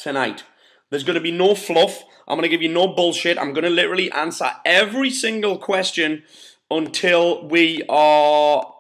tonight. There's going to be no fluff. I'm going to give you no bullshit. I'm going to literally answer every single question until we are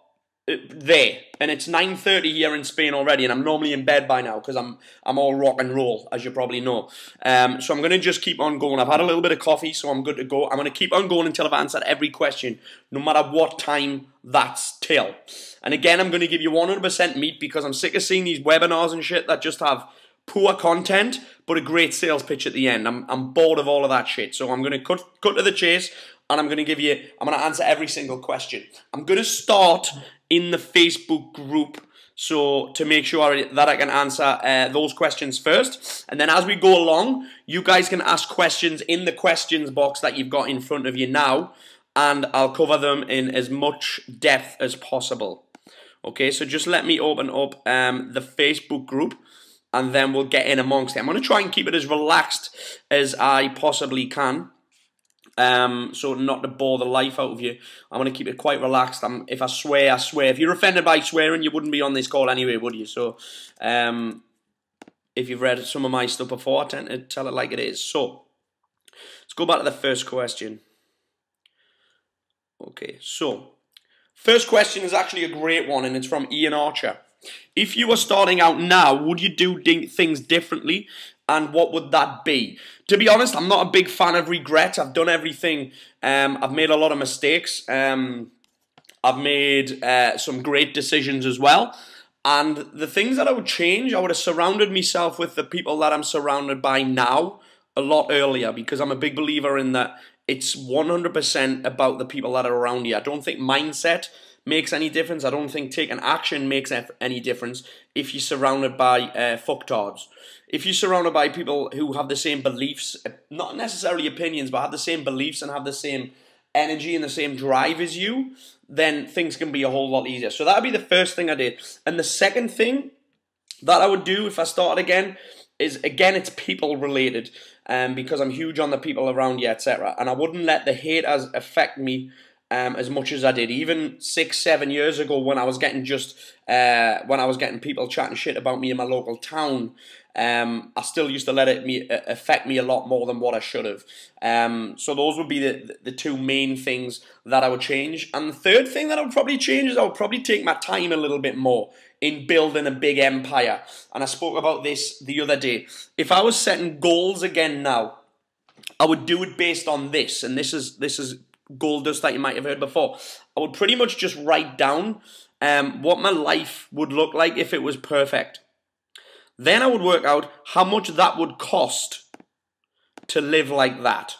there. And it's 9:30 here in Spain already, and I'm normally in bed by now because I'm all rock and roll, as you probably know. So I'm going to just keep on going. I've had a little bit of coffee, so I'm good to go. I'm going to keep on going until I've answered every question, no matter what time that's till. And again, I'm going to give you 100% meat because I'm sick of seeing these webinars and shit that just have poor content, but a great sales pitch at the end. I'm bored of all of that shit. So I'm going to cut to the chase, and I'm going to answer every single question. I'm going to start in the Facebook group, so to make sure that I can answer those questions first. And then as we go along, you guys can ask questions in the questions box that you've got in front of you now, and I'll cover them in as much depth as possible. Okay, so just let me open up the Facebook group, and then we'll get in amongst it. I'm going to try and keep it as relaxed as I possibly can, so not to bore the life out of you. I'm going to keep it quite relaxed. If I swear, I swear. If you're offended by swearing, you wouldn't be on this call anyway, would you? So, if you've read some of my stuff before, I tend to tell it like it is. So, let's go back to the first question. Okay, so, first question is actually a great one, and it's from Ian Archer. If you were starting out now, would you do things differently, and what would that be? To be honest, I'm not a big fan of regret. I've done everything. I've made a lot of mistakes. I've made some great decisions as well. And the things that I would change, I would have surrounded myself with the people that I'm surrounded by now a lot earlier, because I'm a big believer in that it's 100% about the people that are around you. I don't think mindset makes any difference. I don't think taking action makes any difference if you're surrounded by fucktards. If you're surrounded by people who have the same beliefs, not necessarily opinions, but have the same beliefs and have the same energy and the same drive as you, then things can be a whole lot easier. So that would be the first thing I did. And the second thing that I would do if I started again is, again, it's people related, because I'm huge on the people around you, etc. And I wouldn't let the haters affect me as much as I did. Even 6-7 years ago, when I was getting people chatting shit about me in my local town, I still used to let it affect me a lot more than what I should have. So those would be the two main things that I would change. And the third thing that I would probably change is I would probably take my time a little bit more in building a big empire. And I spoke about this the other day. If I was setting goals again now, I would do it based on this. And this is gold dust that you might have heard before. I would pretty much just write down what my life would look like if it was perfect. Then I would work out how much that would cost to live like that.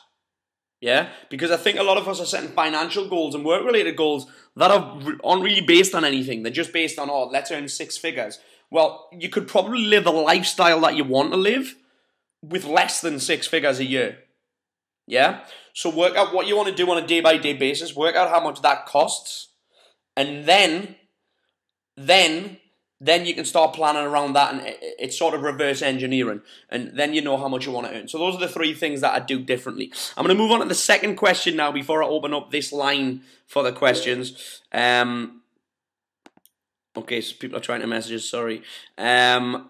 Yeah? Because I think a lot of us are setting financial goals and work-related goals that aren't really based on anything. They're just based on, oh, let's earn 6 figures. Well, you could probably live the lifestyle that you want to live with less than 6 figures a year. Yeah? So work out what you want to do on a day-by-day basis. Work out how much that costs. And then you can start planning around that, and it's sort of reverse engineering. And then you know how much you want to earn. So those are the 3 things that I do differently. I'm going to move on to the second question now before I open up this line for the questions. Okay, so people are trying to message us, sorry. Okay,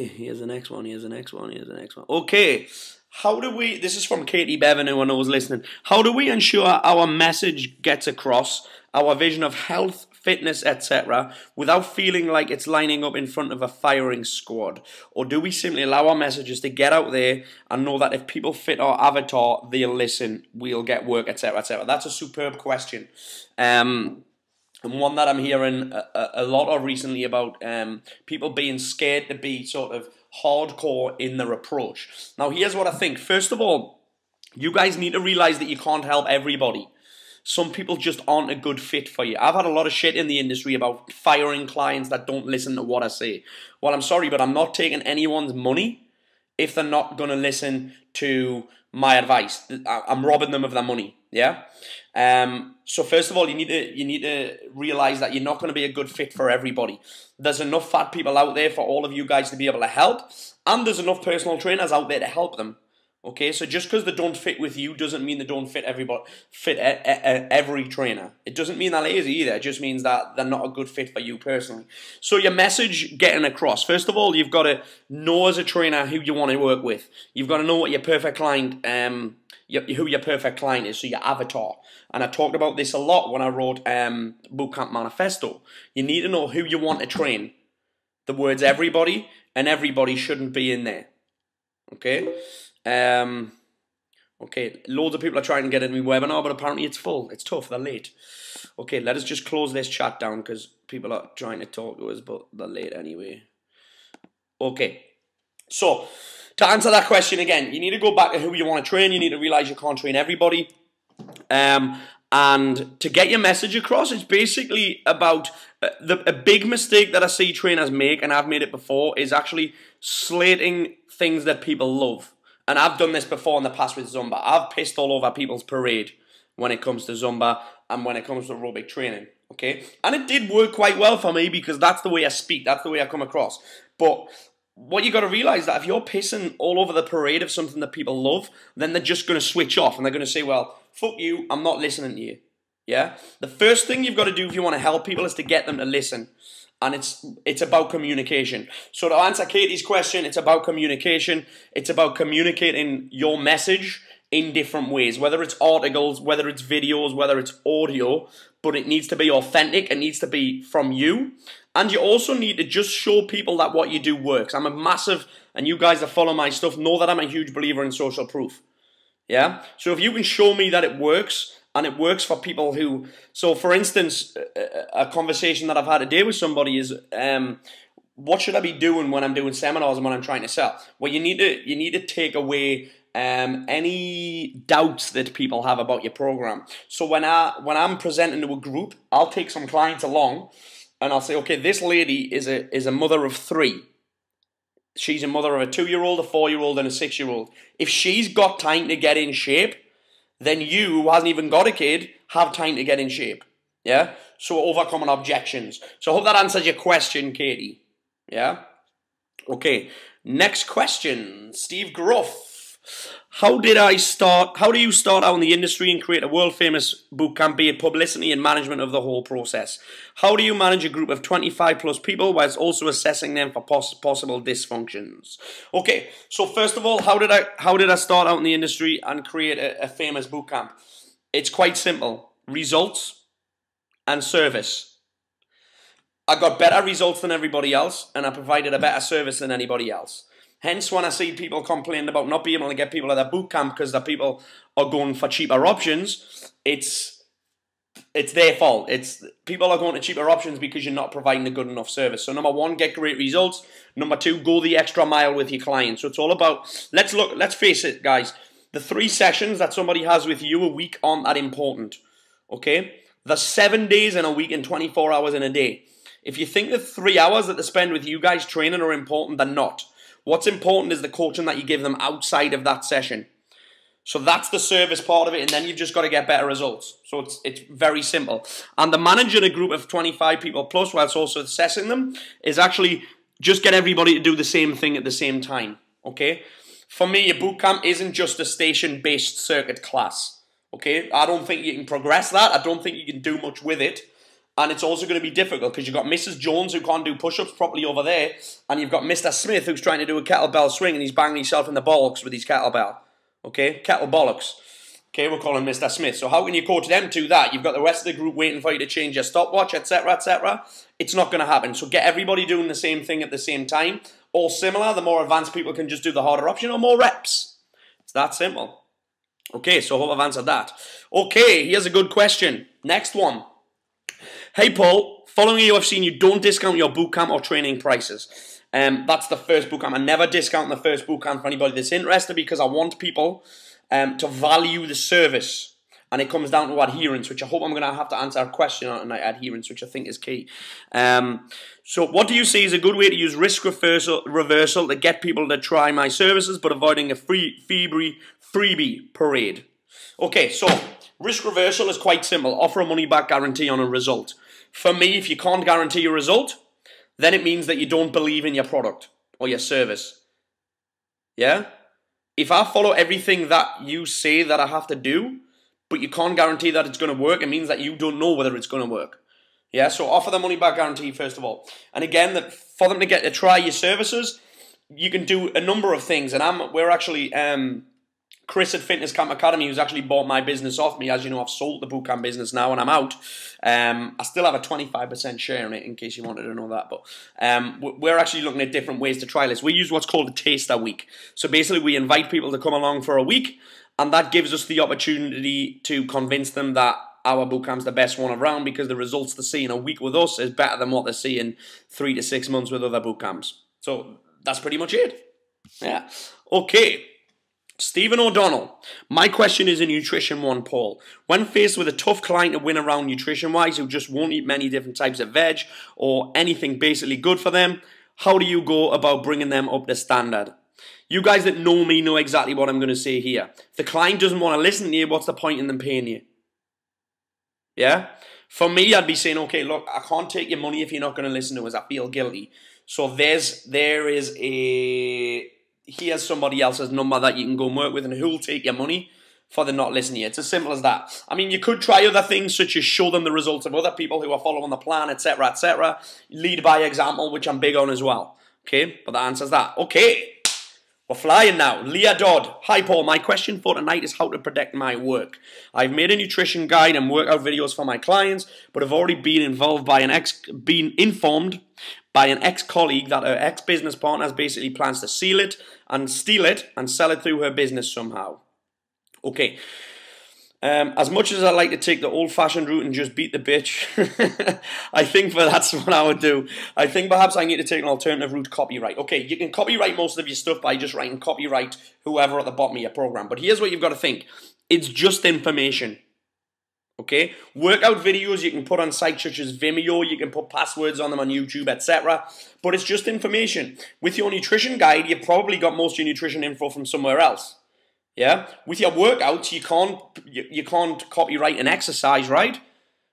here's the next one, here's the next one, here's the next one. Okay. How do we, this is from Katie Bevan, who I know is listening. How do we ensure our message gets across, our vision of health, fitness, etc., without feeling like it's lining up in front of a firing squad? Or do we simply allow our messages to get out there and know that if people fit our avatar, they'll listen, we'll get work, etc., etc.? That's a superb question. And one that I'm hearing a lot of recently about people being scared to be sort of hardcore in their approach. Now, here's what I think. First of all, you guys need to realize that you can't help everybody. Some people just aren't a good fit for you. I've had a lot of shit in the industry about firing clients that don't listen to what I say. Well, I'm sorry, but I'm not taking anyone's money if they're not going to listen to my advice. I'm robbing them of their money. Yeah. So first of all, you need to realize that you're not going to be a good fit for everybody. There's enough fat people out there for all of you guys to be able to help, and there's enough personal trainers out there to help them. Okay, so just because they don't fit with you doesn't mean they don't fit everybody, every trainer. It doesn't mean they're lazy either. It just means that they're not a good fit for you personally. So your message getting across. First of all, you've got to know as a trainer who you want to work with. You've got to know what your perfect client, who your perfect client is. So your avatar. And I talked about this a lot when I wrote Bootcamp Manifesto. You need to know who you want to train. The words everybody and everybody shouldn't be in there. Okay. Okay, loads of people are trying to get in my webinar, but apparently it's full. It's tough, they're late. Okay, let us just close this chat down because people are trying to talk to us, but they're late anyway. Okay, so to answer that question again, you need to go back to who you want to train. You need to realize you can't train everybody. And to get your message across, it's basically about a big mistake that I see trainers make, and I've made it before, is actually slating things that people love. And I've done this before in the past with Zumba. I've pissed all over people's parade when it comes to Zumba and when it comes to aerobic training, okay? And it did work quite well for me because that's the way I speak, that's the way I come across. But what you got to realize that if you're pissing all over the parade of something that people love, then they're just going to switch off and they're going to say, well, fuck you, I'm not listening to you, yeah? The first thing you've got to do if you want to help people is to get them to listen. And it's about communication. So to answer Katie's question, it's about communication. It's about communicating your message in different ways, whether it's articles, whether it's videos, whether it's audio, but it needs to be authentic. It needs to be from you. And you also need to just show people that what you do works. I'm a massive, and you guys that follow my stuff know that I'm a huge believer in social proof. Yeah? So if you can show me that it works, and it works for people who, so for instance, a conversation that I've had today with somebody is, what should I be doing when I'm doing seminars and when I'm trying to sell? Well, you need to take away any doubts that people have about your program. So when I'm presenting to a group, I'll take some clients along, and I'll say, okay, this lady is a mother of 3. She's a mother of a 2-year-old, a 4-year-old, and a 6-year-old. If she's got time to get in shape, then you, who hasn't even got a kid, have time to get in shape. Yeah? So overcoming objections. So I hope that answers your question, Katie. Yeah? Okay. Next question. Steve Gruff. How do you start out in the industry and create a world-famous bootcamp, be it publicity and management of the whole process? How do you manage a group of 25 plus people whilst also assessing them for possible dysfunctions? Okay, so first of all, how did I start out in the industry and create a famous bootcamp? It's quite simple. Results and service. I got better results than everybody else, and I provided a better service than anybody else. Hence, when I see people complaining about not being able to get people at their bootcamp because the people are going for cheaper options, it's their fault. People are going to cheaper options because you're not providing a good enough service. So number 1, get great results. Number 2, go the extra mile with your clients. So it's all about, let's face it, guys. The 3 sessions that somebody has with you a week aren't that important. Okay? The 7 days in a week and 24 hours in a day. If you think the 3 hours that they spend with you guys training are important, they're not. What's important is the coaching that you give them outside of that session. So that's the service part of it, and then you've just got to get better results. So it's very simple. And the managing a group of 25 people plus whilst also assessing them is actually just get everybody to do the same thing at the same time. Okay? For me, a bootcamp isn't just a station-based circuit class. Okay? I don't think you can progress that. I don't think you can do much with it. And it's also going to be difficult because you've got Mrs. Jones who can't do push-ups properly over there, and you've got Mr. Smith who's trying to do a kettlebell swing and he's banging himself in the bollocks with his kettlebell. Okay? Kettle bollocks. Okay, we'll call him Mr. Smith. So how can you coach them to that? You've got the rest of the group waiting for you to change your stopwatch, etc., etc. It's not going to happen. So get everybody doing the same thing at the same time. All similar. The more advanced people can just do the harder option or more reps. It's that simple. Okay, so I hope I've answered that. Okay, here's a good question. Next one. Hey Paul, following you, I've seen you don't discount your bootcamp or training prices. That's the first bootcamp. I never discount the first bootcamp for anybody that's interested because I want people to value the service. And it comes down to adherence, which I hope I'm going to have to answer a question on tonight, adherence, which I think is key. So what do you see is a good way to use risk reversal to get people to try my services but avoiding a freebie parade? Okay, so risk reversal is quite simple. Offer a money-back guarantee on a result. For me, if you can't guarantee a result, then it means that you don't believe in your product or your service. Yeah? if I follow everything that you say that I have to do, but you can't guarantee that it's going to work, it means that you don't know whether it's going to work. Yeah, so offer the money back guarantee first of all. And again, that for them to get to try your services, you can do a number of things. And we're actually Chris at Fitness Camp Academy, who's actually bought my business off me. As you know, I've sold the bootcamp business now and I'm out. I still have a 25% share in it, in case you wanted to know that. But we're actually looking at different ways to try this. We use what's called a taster week. So basically, we invite people to come along for a week, and that gives us the opportunity to convince them that our bootcamp's the best one around, because the results they see in a week with us is better than what they see in 3 to 6 months with other bootcamps. So that's pretty much it. Yeah. Okay. Stephen O'Donnell, my question is a nutrition one, Paul. When faced with a tough client to win around nutrition-wise who just won't eat many different types of veg or anything basically good for them, how do you go about bringing them up to standard? You guys that know me know exactly what I'm going to say here. If the client doesn't want to listen to you, what's the point in them paying you? Yeah? For me, I'd be saying, okay, look, I can't take your money if you're not going to listen to us. I feel guilty. So here's somebody else's number that you can go and work with, and who'll take your money for them not listening to you. It's as simple as that. I mean, you could try other things, such as show them the results of other people who are following the plan, etc., etc. Lead by example, which I'm big on as well. Okay, but that answers that. Okay, we're flying now. Leah Dodd. Hi, Paul. My question for tonight is how to protect my work. I've made a nutrition guide and workout videos for my clients, but have already been informed by an ex-colleague that her ex-business partner basically plans to steal it and sell it through her business somehow. Okay. As much as I like to take the old-fashioned route and just beat the bitch, I think that's what I would do. I think perhaps I need to take an alternative route, copyright. Okay, you can copyright most of your stuff by just writing copyright whoever at the bottom of your program. But here's what you've got to think. It's just information. Okay, workout videos you can put on sites such as Vimeo, you can put passwords on them on YouTube, etc. But it's just information. With your nutrition guide, you've probably got most of your nutrition info from somewhere else. Yeah, with your workouts, you can't copyright an exercise, right?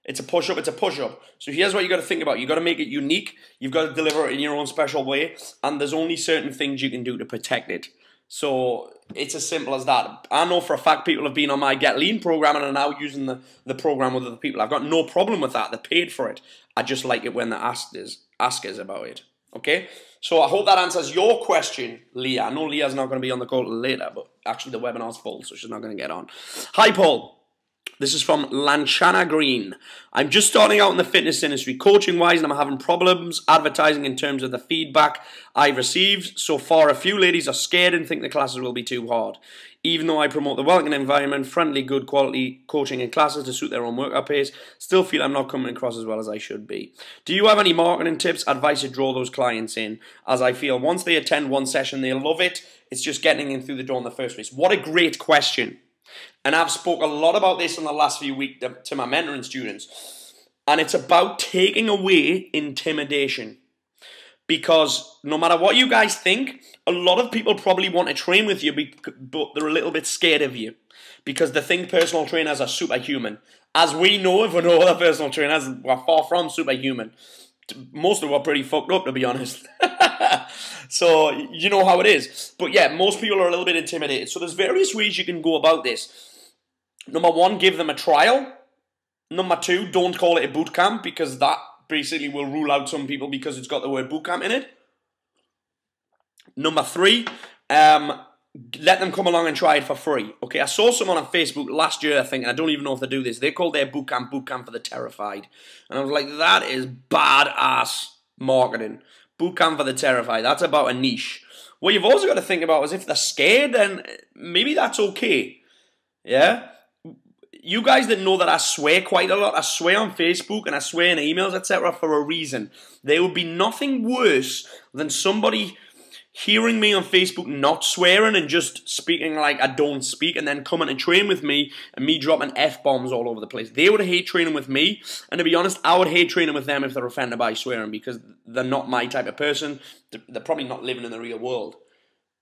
It's a push-up, it's a push-up. So here's what you got to think about. You've got to make it unique. You've got to deliver it in your own special way. And there's only certain things you can do to protect it. So it's as simple as that. I know for a fact people have been on my Get Lean program and are now using the program with other people. I've got no problem with that. They're paid for it. I just like it when they ask us about it. Okay? So I hope that answers your question, Leah. I know Leah's not going to be on the call later, but actually the webinar's full, so she's not going to get on. Hi, Paul. This is from Lanchana Green. I'm just starting out in the fitness industry, coaching-wise, and I'm having problems advertising in terms of the feedback I've received. So far, a few ladies are scared and think the classes will be too hard. Even though I promote the welcoming environment, friendly, good quality coaching and classes to suit their own workout pace, still feel I'm not coming across as well as I should be. Do you have any marketing tips, advice to draw those clients in? As I feel once they attend one session, they'll love it. It's just getting in through the door in the first place. What a great question. And I've spoke a lot about this in the last few weeks to my mentoring students. And it's about taking away intimidation. Because no matter what you guys think, a lot of people probably want to train with you, but they're a little bit scared of you. Because they think personal trainers are superhuman. As we know, if we know other personal trainers, we're far from superhuman. Most of them are pretty fucked up, to be honest. So, you know how it is. But yeah, most people are a little bit intimidated. So there's various ways you can go about this. Number one, give them a trial. Number two, don't call it a boot camp, because that basically will rule out some people because it's got the word boot camp in it. Number three, let them come along and try it for free. Okay, I saw someone on Facebook last year, I think, and I don't even know if they do this. They called their boot camp for the terrified. And I was like, that is badass marketing. Boot camp for the terrified. That's about a niche. What you've also got to think about is if they're scared, then maybe that's okay. Yeah? You guys that know that I swear quite a lot, I swear on Facebook and I swear in emails, etc. for a reason. There would be nothing worse than somebody hearing me on Facebook not swearing and just speaking like I don't speak, and then coming to train with me and me dropping F-bombs all over the place. They would hate training with me, and to be honest, I would hate training with them if they're offended by swearing, because they're not my type of person. They're probably not living in the real world,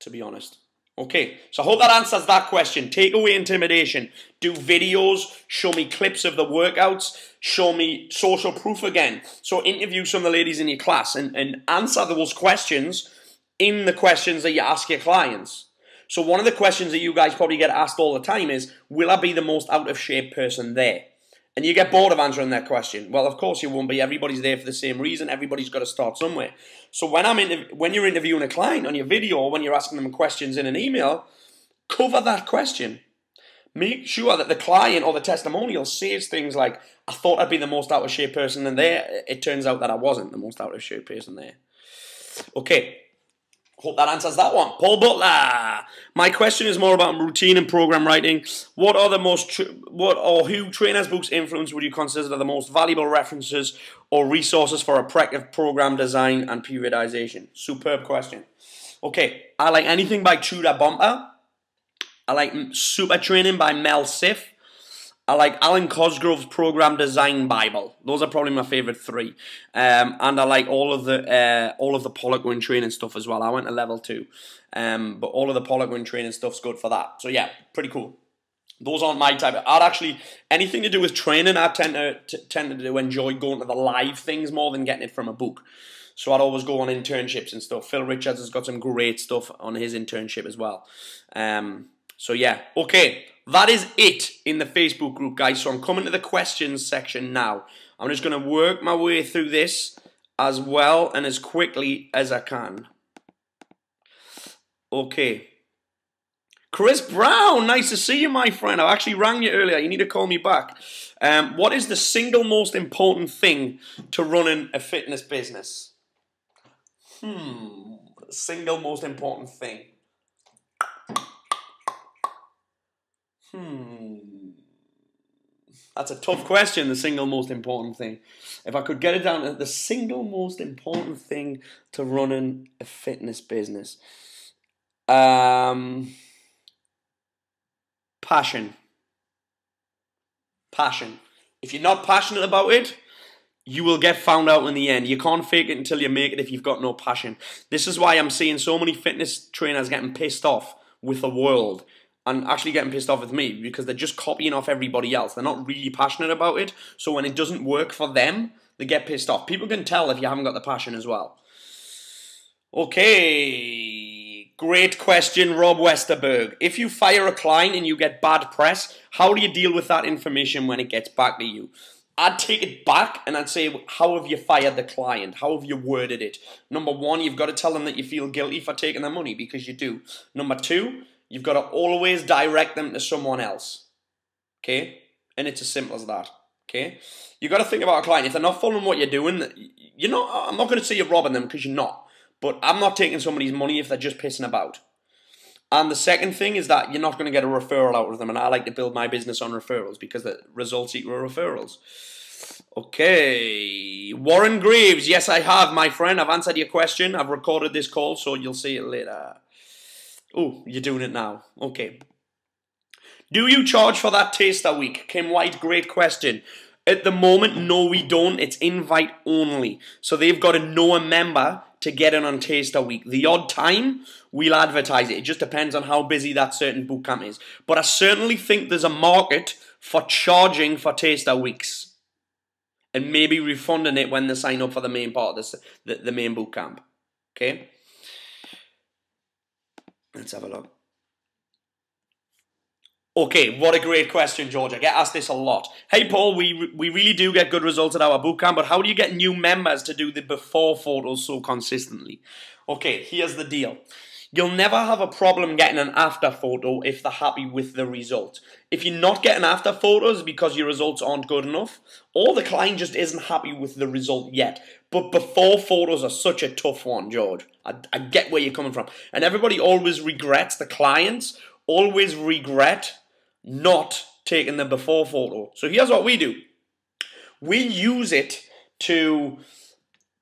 to be honest. Okay, so I hope that answers that question. Take away intimidation. Do videos, show me clips of the workouts, show me social proof again. So interview some of the ladies in your class and answer those questions in the questions that you ask your clients. So one of the questions that you guys probably get asked all the time is, will I be the most out of shape person there? And you get bored of answering that question. Well, of course you won't be. Everybody's there for the same reason. Everybody's got to start somewhere. So when you're interviewing a client on your video, or when you're asking them questions in an email, cover that question. Make sure that the client or the testimonial says things like, I thought I'd be the most out of shape person in there. It turns out that I wasn't the most out of shape person there. Okay. Hope that answers that one. Paul Butler. My question is more about routine and program writing. What are the most, who trainers' books influence would you consider the most valuable references or resources for effective program design and periodization? Superb question. Okay, I like anything by Tudor Bomper. I like Super Training by Mel Siff. I like Alan Cosgrove's Program Design Bible. Those are probably my favorite three. And I like all of the Pollock training stuff as well. I went to level 2. But all of the Pollock training stuff's good for that. So yeah, pretty cool. Those aren't my type. I'd actually, anything to do with training, I tend to enjoy going to the live things more than getting it from a book. So I'd always go on internships and stuff. Phil Richards has got some great stuff on his internship as well. So yeah, okay. That is it in the Facebook group, guys. So I'm coming to the questions section now. I'm just going to work my way through this as well and as quickly as I can. Okay. Chris Brown, nice to see you, my friend. I actually rang you earlier. You need to call me back. What is the single most important thing to running a fitness business? Single most important thing. That's a tough question, the single most important thing. If I could get it down to the single most important thing to running a fitness business. Passion. Passion. If you're not passionate about it, you will get found out in the end. You can't fake it until you make it if you've got no passion. This is why I'm seeing so many fitness trainers getting pissed off with the world. And actually getting pissed off with me because they're just copying off everybody else. They're not really passionate about it. So when it doesn't work for them, they get pissed off. People can tell if you haven't got the passion as well. Okay. Great question, Rob Westerberg. If you fire a client and you get bad press, how do you deal with that information when it gets back to you? I'd take it back and I'd say, how have you fired the client? How have you worded it? Number one, you've got to tell them that you feel guilty for taking their money because you do. Number two, you've got to always direct them to someone else, okay? And it's as simple as that, okay? You've got to think about a client. If they're not following what you're doing, I'm not going to say you're robbing them because you're not. But I'm not taking somebody's money if they're just pissing about. And the second thing is that you're not going to get a referral out of them. And I like to build my business on referrals because the results equal referrals. Okay. Warren Graves. Yes, I have, my friend. I've answered your question. I've recorded this call, so you'll see it later. Oh, you're doing it now. Okay. Do you charge for that taster week? Kim White, great question. At the moment, no, we don't. It's invite only. So they've got to know a member to get in on taster week. The odd time, we'll advertise it. It just depends on how busy that certain bootcamp is. But I certainly think there's a market for charging for taster weeks. And maybe refunding it when they sign up for the main part of the main bootcamp. Okay? Let's have a look. Okay, what a great question, George. I get asked this a lot. Hey, Paul, we really do get good results at our bootcamp, but how do you get new members to do the before photos so consistently? Okay, here's the deal. You'll never have a problem getting an after photo if they're happy with the result. If you're not getting after photos because your results aren't good enough, or the client just isn't happy with the result yet. But before photos are such a tough one, George. I get where you're coming from. And everybody always regrets, the clients always regret not taking the before photo. So here's what we do. We use it to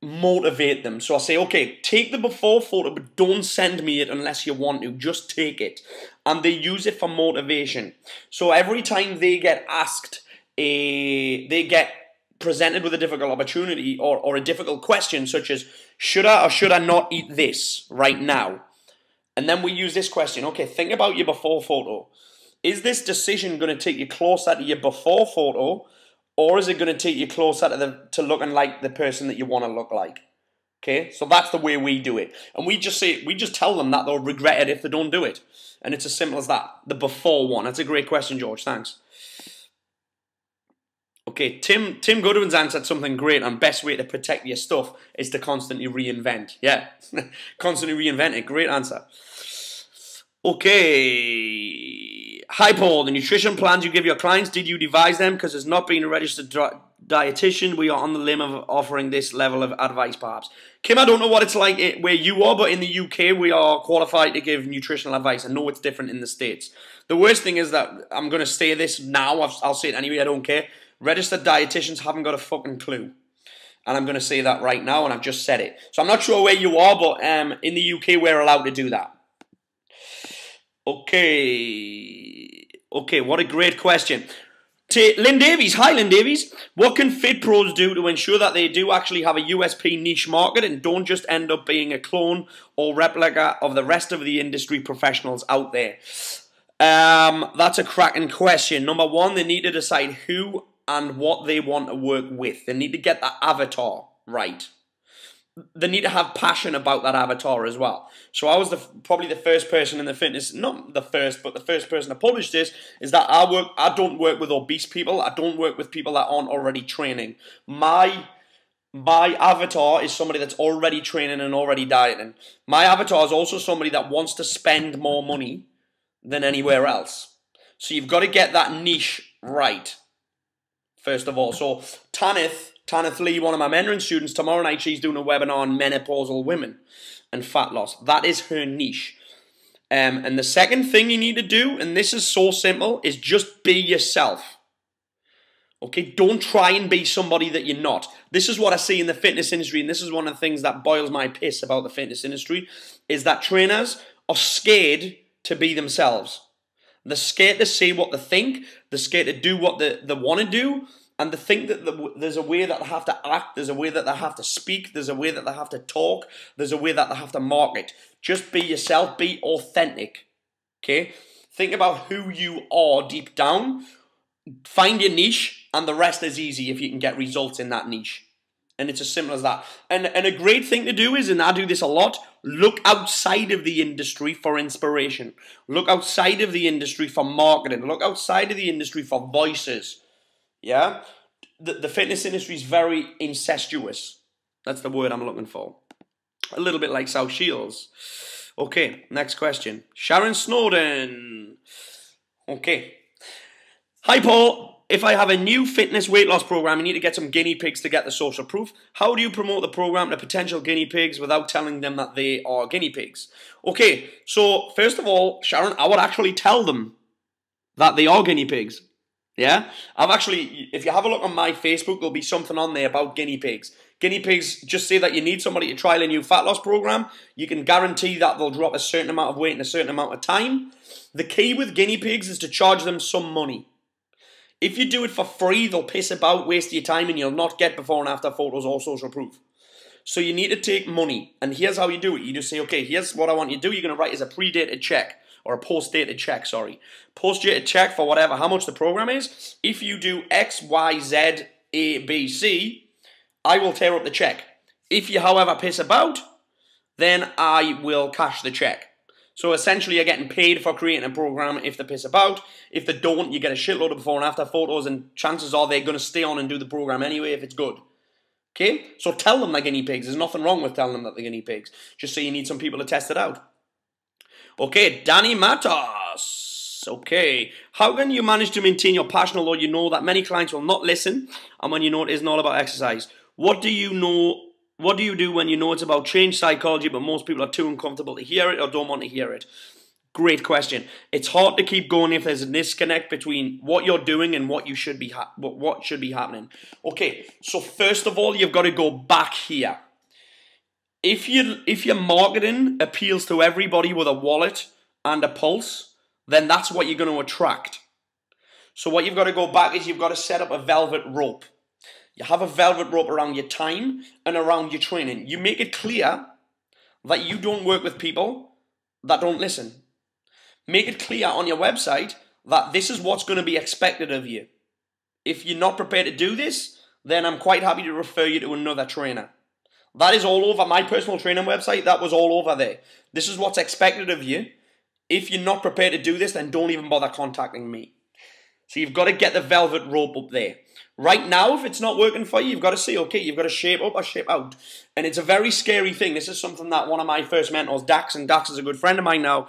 motivate them. So I say, okay, take the before photo, but don't send me it unless you want to. Just take it. And they use it for motivation. So every time they get asked, they get presented with a difficult opportunity or a difficult question, such as, should I or should I not eat this right now? And then we use this question. Okay, think about your before photo. Is this decision going to take you closer to your before photo, or is it going to take you closer to looking like the person that you want to look like? Okay, so that's the way we do it. And we just tell them that they'll regret it if they don't do it. And it's as simple as that. The before one. That's a great question, George. Thanks. Okay, Tim Goodwin's answered something great, and best way to protect your stuff is to constantly reinvent. Yeah, constantly reinvent it. Great answer. Okay. Hi, Paul. The nutrition plans you give your clients, did you devise them? Because as not being a registered dietitian, we are on the limb of offering this level of advice, perhaps. Kim, I don't know what it's like where you are, but in the UK, we are qualified to give nutritional advice. I know it's different in the States. The worst thing is that I'm going to say this now. I'll say it anyway. I don't care. Registered dietitians haven't got a fucking clue. And I'm going to say that right now, and I've just said it. So I'm not sure where you are, but in the UK, we're allowed to do that. Okay, what a great question. Lynn Davies, hi Lynn Davies. What can fit pros do to ensure that they do actually have a USP niche market and don't just end up being a clone or replica of the rest of the industry professionals out there? That's a cracking question. Number one, they need to decide who and what they want to work with. They need to get that avatar right. They need to have passion about that avatar as well. So I was probably the first person in the fitness, not the first, but the first person to publish this, is that I don't work with obese people. I don't work with people that aren't already training. My avatar is somebody that's already training and already dieting. My avatar is also somebody that wants to spend more money than anywhere else. So you've got to get that niche right, first of all. So Tanith Lee, one of my mentoring students, tomorrow night she's doing a webinar on menopausal women and fat loss. That is her niche. And the second thing you need to do, and this is so simple, is just be yourself. Okay, don't try and be somebody that you're not. This is what I see in the fitness industry, and this is one of the things that boils my piss about the fitness industry, is that trainers are scared to be themselves. They're scared to say what they think. They're scared to do what they want to do. And they think that there's a way that they have to act, there's a way that they have to speak, there's a way that they have to talk, there's a way that they have to market. Just be yourself, be authentic, okay? Think about who you are deep down, find your niche, and the rest is easy if you can get results in that niche. And it's as simple as that. And a great thing to do is, and I do this a lot, look outside of the industry for inspiration. Look outside of the industry for marketing. Look outside of the industry for voices. Yeah, the fitness industry is very incestuous. That's the word I'm looking for. A little bit like South Shields. Okay, next question. Sharon Snowden. Okay. Hi, Paul. If I have a new fitness weight loss program, I need to get some guinea pigs to get the social proof. How do you promote the program to potential guinea pigs without telling them that they are guinea pigs? Okay, so first of all, Sharon, I would actually tell them that they are guinea pigs. Yeah, I've actually, if you have a look on my Facebook, there'll be something on there about guinea pigs. Guinea pigs just say that you need somebody to trial a new fat loss program. You can guarantee that they'll drop a certain amount of weight in a certain amount of time. The key with guinea pigs is to charge them some money. If you do it for free, they'll piss about, waste your time, and you'll not get before and after photos or social proof. So you need to take money, and here's how you do it. You just say, okay, here's what I want you to do. You're going to write as a pre-dated check. Or a post-dated check, sorry. Post-dated check for whatever, how much the program is. If you do X, Y, Z, A, B, C, I will tear up the check. If you, however, piss about, then I will cash the check. So essentially, you're getting paid for creating a program if they piss about. If they don't, you get a shitload of before and after photos, and chances are they're going to stay on and do the program anyway if it's good. Okay? So tell them they're guinea pigs. There's nothing wrong with telling them that they're guinea pigs. Just say you need some people to test it out. Okay, Danny Matos. Okay, how can you manage to maintain your passion although you know that many clients will not listen, and when you know it isn't all about exercise? What do you do when you know it's about change psychology but most people are too uncomfortable to hear it or don't want to hear it? Great question. It's hard to keep going if there's a disconnect between what you're doing and what should be happening. Okay, so first of all, you've got to go back here. If your marketing appeals to everybody with a wallet and a pulse, then that's what you're going to attract. So what you've got to go back is you've got to set up a velvet rope. You have a velvet rope around your time and around your training. You make it clear that you don't work with people that don't listen. Make it clear on your website that this is what's going to be expected of you. If you're not prepared to do this, then I'm quite happy to refer you to another trainer. That is all over my personal training website. That was all over there. This is what's expected of you. If you're not prepared to do this, then don't even bother contacting me. So you've got to get the velvet rope up there. Right now, if it's not working for you, you've got to say, okay, you've got to shape up or shape out. And it's a very scary thing. This is something that one of my first mentors, Dax, and Dax is a good friend of mine now,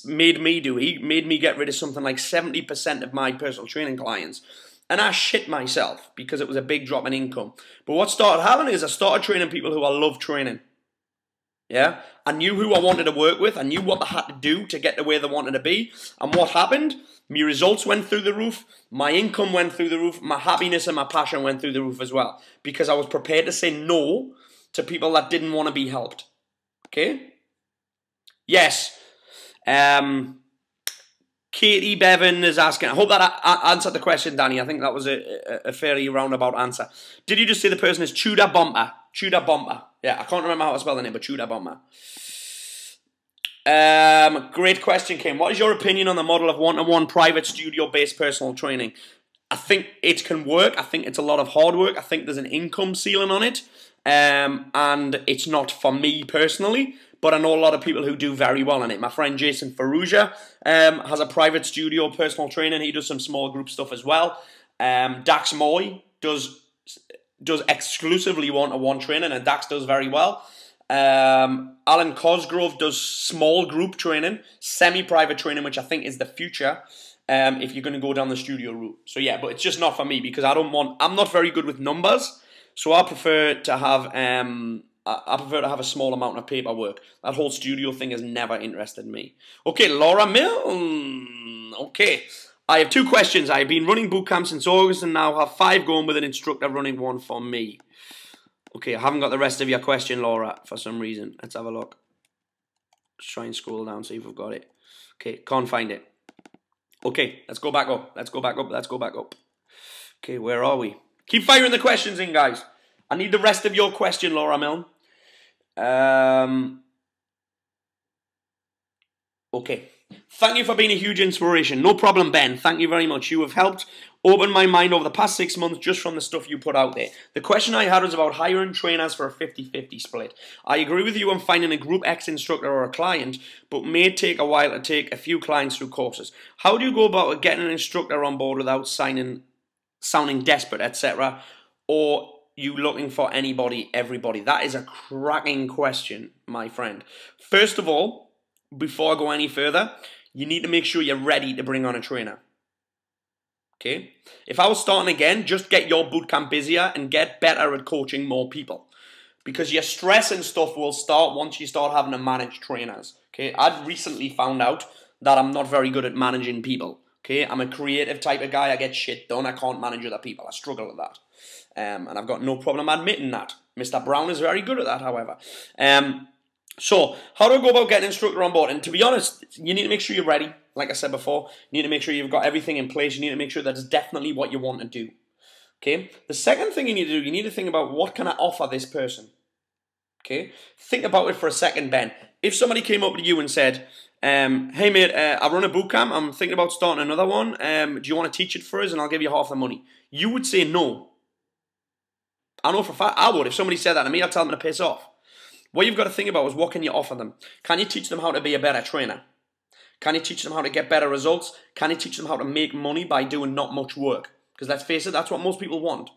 made me do. He made me get rid of something like 70% of my personal training clients. And I shit myself because it was a big drop in income. But what started happening is I started training people who I love training. Yeah, I knew who I wanted to work with. I knew what they had to do to get to where they wanted to be. And what happened? My results went through the roof. My income went through the roof. My happiness and my passion went through the roof as well. Because I was prepared to say no to people that didn't want to be helped. Okay? Yes. Katie Bevan is asking. I hope that I answered the question, Danny. I think that was a fairly roundabout answer. Did you just say the person is Tudor Bomber? Tudor Bomber. Yeah, I can't remember how to spell the name, but Tudor Bomber. Great question, Kim. What is your opinion on the model of one-to-one private studio-based personal training? I think it can work. I think it's a lot of hard work. I think there's an income ceiling on it. And it's not for me personally, but I know a lot of people who do very well in it. My friend Jason Ferrugia has a private studio personal training. He does some small group stuff as well. Dax Moy does exclusively one-to-one training, and Dax does very well. Alan Cosgrove does small group training, semi-private training, which I think is the future if you're going to go down the studio route. So yeah, but it's just not for me because I'm not very good with numbers, so I prefer to have a small amount of paperwork. That whole studio thing has never interested me. Okay, Laura Mill. Okay. I have 2 questions. I've been running boot camp since August and now have 5 going with an instructor running one for me. Okay, I haven't got the rest of your question, Laura, for some reason. Let's have a look. Let's try and scroll down, see if we've got it. Okay, can't find it. Okay, let's go back up. Let's go back up. Let's go back up. Okay, where are we? Keep firing the questions in, guys. I need the rest of your question, Laura Milne. Okay. Thank you for being a huge inspiration. No problem, Ben. Thank you very much. You have helped open my mind over the past 6 months just from the stuff you put out there. The question I had was about hiring trainers for a 50-50 split. I agree with you on finding a Group X instructor or a client, but may take a while to take a few clients through courses. How do you go about getting an instructor on board without sounding desperate, etc.? Or you looking for anybody, everybody? That is a cracking question, my friend. First of all, before I go any further, you need to make sure you're ready to bring on a trainer. Okay? If I was starting again, just get your bootcamp busier and get better at coaching more people. Because your stress and stuff will start once you start having to manage trainers. Okay? I've recently found out that I'm not very good at managing people. Okay? I'm a creative type of guy. I get shit done. I can't manage other people. I struggle with that. And I've got no problem admitting that. Mr. Brown is very good at that, however. So, how do I go about getting an instructor on board? And to be honest, you need to make sure you're ready. Like I said before, you need to make sure you've got everything in place. You need to make sure that's definitely what you want to do. Okay? The second thing you need to do, you need to think about what can I offer this person? Okay? Think about it for a second, Ben. If somebody came up to you and said, hey mate, I run a bootcamp. I'm thinking about starting another one. Do you want to teach it for us and I'll give you half the money? You would say no. I know for a fact I would. If somebody said that to me, I'd tell them to piss off. What you've got to think about is what can you offer them? Can you teach them how to be a better trainer? Can you teach them how to get better results? Can you teach them how to make money by doing not much work? Because let's face it, that's what most people want.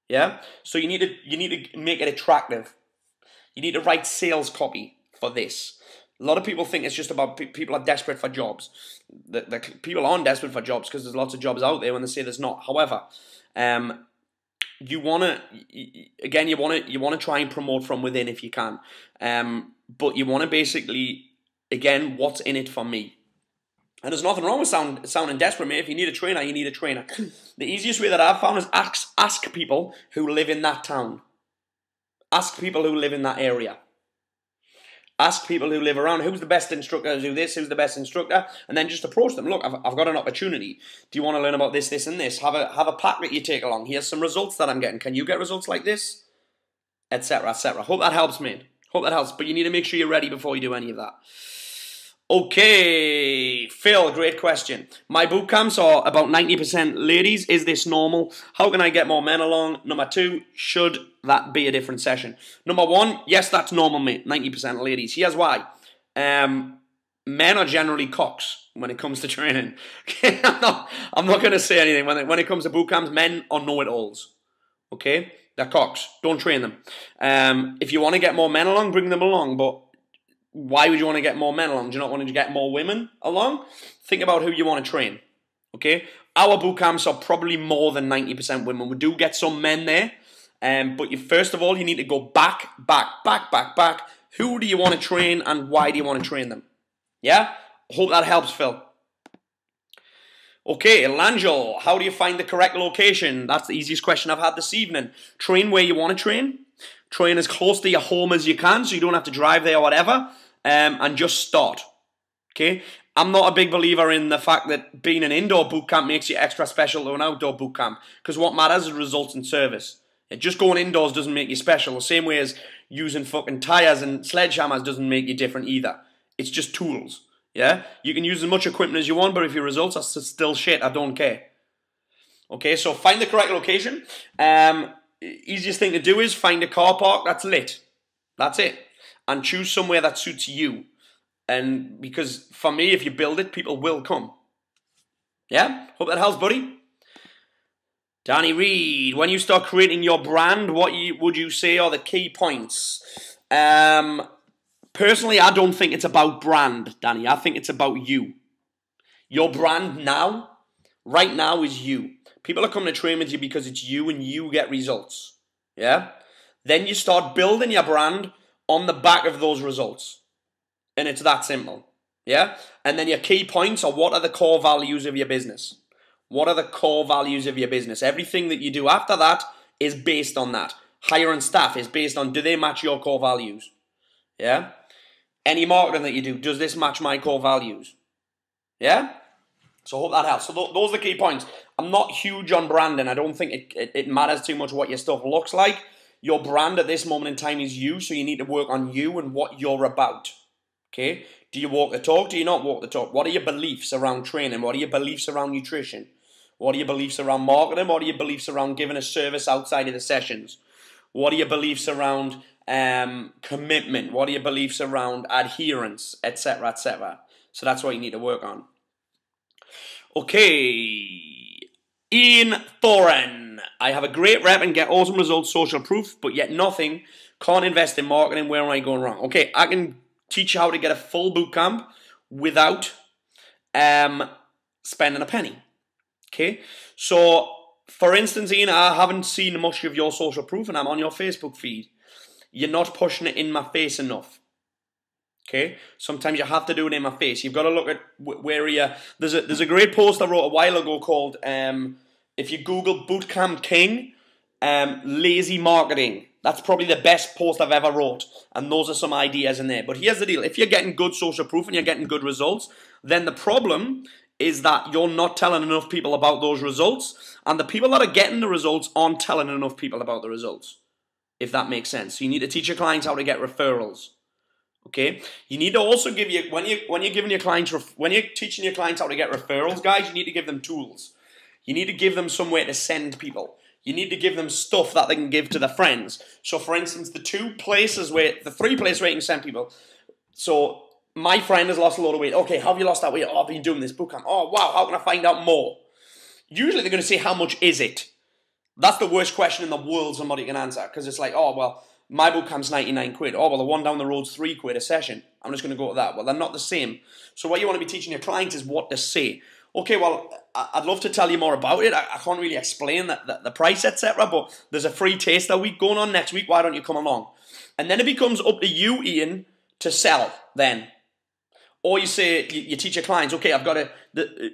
Yeah? So you need to make it attractive. You need to write sales copy for this. A lot of people think it's just about people are desperate for jobs. The people aren't desperate for jobs because there's lots of jobs out there when they say there's not. However, you want to try and promote from within if you can. But you want to basically, again, what's in it for me? And there's nothing wrong with sounding desperate, mate. If you need a trainer, you need a trainer. The easiest way that I've found is ask people who live in that town. Ask people who live in that area. Ask people who live around, who's the best instructor to do this, who's the best instructor, and then just approach them. Look, I've got an opportunity. Do you want to learn about this, this, and this? Have a pack that you take along. Here's some results that I'm getting. Can you get results like this? Etc., etc. Hope that helps, mate. Hope that helps. But you need to make sure you're ready before you do any of that. Okay, Phil, great question. My boot camps are about 90% ladies. Is this normal? How can I get more men along? Number 2, should that be a different session? Number 1, yes, that's normal, mate. 90% ladies. Here's why. Men are generally cocks when it comes to training. Okay, I'm not going to say anything. When it comes to boot camps, men are know-it-alls. Okay? They're cocks. Don't train them. If you want to get more men along, bring them along. But why would you want to get more men along? Do you not want to get more women along? Think about who you want to train. Okay? Our boot camps are probably more than 90% women. We do get some men there. But first of all, you need to go back. Who do you want to train and why do you want to train them? Yeah? Hope that helps, Phil. Okay, Langel, how do you find the correct location? That's the easiest question I've had this evening. Train where you want to train. Train as close to your home as you can so you don't have to drive there or whatever. And just start. Okay? I'm not a big believer in the fact that being an indoor boot camp makes you extra special to an outdoor boot camp. Because what matters is results in service. Just going indoors doesn't make you special. The same way as using fucking tires and sledgehammers doesn't make you different either. It's just tools. Yeah? You can use as much equipment as you want, but if your results are still shit, I don't care. Okay, so find the correct location. Easiest thing to do is find a car park that's lit. That's it. And choose somewhere that suits you. And because for me, if you build it, people will come. Yeah? Hope that helps, buddy. Danny Reed, when you start creating your brand, what would you say are the key points? Personally, I don't think it's about brand, Danny. I think it's about you. Your brand now, right now, is you. People are coming to train with you because it's you and you get results. Yeah? Then you start building your brand on the back of those results. And it's that simple. Yeah? And then your key points are what are the core values of your business. What are the core values of your business? Everything that you do after that is based on that. Hiring staff is based on, do they match your core values? Yeah? Any marketing that you do, does this match my core values? Yeah? So I hope that helps. So those are the key points. I'm not huge on branding. I don't think it matters too much what your stuff looks like. Your brand at this moment in time is you, so you need to work on you and what you're about. Okay? Do you walk the talk? Do you not walk the talk? What are your beliefs around training? What are your beliefs around nutrition? What are your beliefs around marketing? What are your beliefs around giving a service outside of the sessions? What are your beliefs around commitment? What are your beliefs around adherence, etc., etc.? So that's what you need to work on. Okay, Ian Thoren. I have a great rep and get awesome results, social proof, but yet nothing. Can't invest in marketing. Where am I going wrong? Okay, I can teach you how to get a full boot camp without spending a penny. Okay, so for instance, Ian, I haven't seen much of your social proof and I'm on your Facebook feed. You're not pushing it in my face enough. Okay, sometimes you have to do it in my face. You've got to look at where you. There's a great post I wrote a while ago called if you Google Bootcamp King, lazy marketing. That's probably the best post I've ever wrote, and those are some ideas in there. But here's the deal: if you're getting good social proof and you're getting good results, then the problem is that you're not telling enough people about those results, and the people that are getting the results aren't telling enough people about the results. If that makes sense, so you need to teach your clients how to get referrals. Okay, you need to also give you when you're giving your clients when you're teaching your clients how to get referrals, guys. You need to give them tools. You need to give them somewhere to send people. You need to give them stuff that they can give to their friends. So, for instance, the 3 places where you can send people. So, my friend has lost a lot of weight. Okay, how have you lost that weight? Oh, I've been doing this bootcamp. Oh, wow, how can I find out more? Usually, they're going to say, how much is it? That's the worst question in the world somebody can answer, because it's like, oh, well, my bootcamp's 99 quid. Oh, well, the one down the road's 3 quid a session. I'm just going to go to that. Well, they're not the same. So what you want to be teaching your clients is what to say. Okay, well, I'd love to tell you more about it. I can't really explain the price, etc. But there's a free taster week going on next week. Why don't you come along? And then it becomes up to you, Ian, to sell then. Or you say, you teach your clients, okay,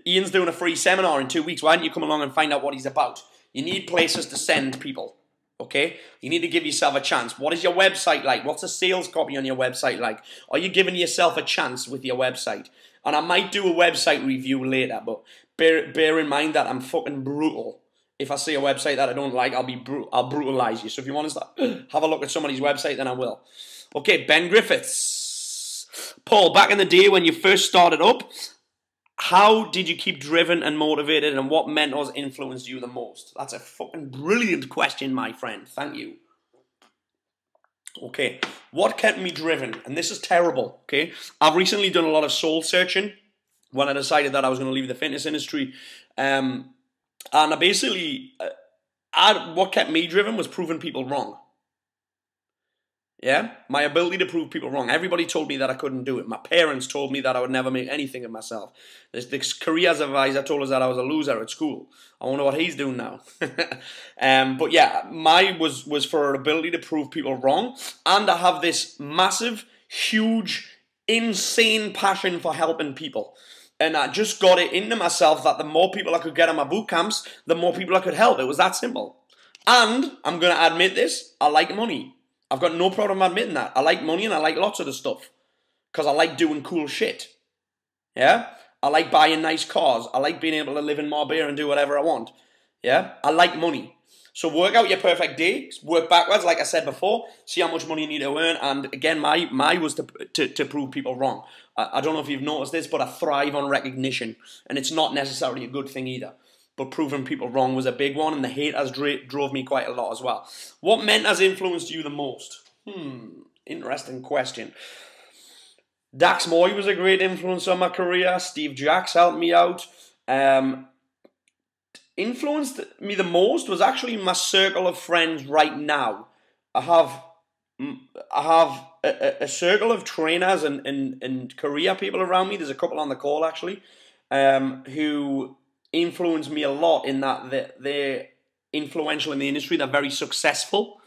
Ian's doing a free seminar in 2 weeks. Why don't you come along and find out what he's about? You need places to send people. Okay? You need to give yourself a chance. What is your website like? What's the sales copy on your website like? Are you giving yourself a chance with your website? And I might do a website review later, but bear in mind that I'm fucking brutal. If I see a website that I don't like, I'll brutalize you. So if you want to have a look at somebody's website, then I will. Okay, Ben Griffiths. Paul, back in the day when you first started up, how did you keep driven and motivated, and what mentors influenced you the most? That's a fucking brilliant question, my friend. Thank you. Okay, what kept me driven? And this is terrible, okay? I've recently done a lot of soul searching when I decided that I was going to leave the fitness industry. And I basically, what kept me driven was proving people wrong. Yeah, my ability to prove people wrong. Everybody told me that I couldn't do it. My parents told me that I would never make anything of myself. This careers advisor told us that I was a loser at school. I wonder what he's doing now. But yeah, my was for an ability to prove people wrong, and I have this massive, huge, insane passion for helping people. And I just got it into myself that the more people I could get on my boot camps, the more people I could help. It was that simple. And I'm going to admit this, I like money. I've got no problem admitting that. I like money and I like lots of the stuff. Because I like doing cool shit. Yeah? I like buying nice cars. I like being able to live in Marbella and do whatever I want. Yeah? I like money. So work out your perfect day. Work backwards, like I said before. See how much money you need to earn. And again, my was to prove people wrong. I don't know if you've noticed this, but I thrive on recognition. And it's not necessarily a good thing either. But proving people wrong was a big one, and the haters drove me quite a lot as well. What mentors influenced you the most? Interesting question. Dax Moy was a great influence on my career. Steve Jacks helped me out. Influenced me the most was actually my circle of friends right now. I have a circle of trainers and career people around me. There's a couple on the call actually, who influenced me a lot in that they're influential in the industry. They're very successful,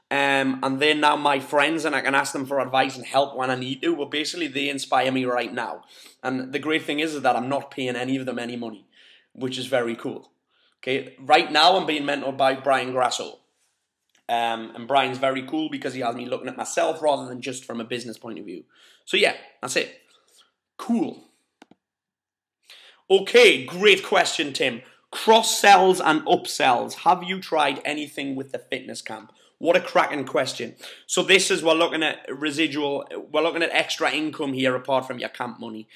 and they're now my friends, and I can ask them for advice and help when I need to. But basically, they inspire me right now. And the great thing is that I'm not paying any of them any money, which is very cool. Okay, right now I'm being mentored by Brian Grasso, and Brian's very cool because he has me looking at myself rather than just from a business point of view. So yeah, that's it. Cool. Okay, great question, Tim. Cross-sells and upsells. Have you tried anything with the fitness camp? What a cracking question. So this is, we're looking at residual, we're looking at extra income here apart from your camp money.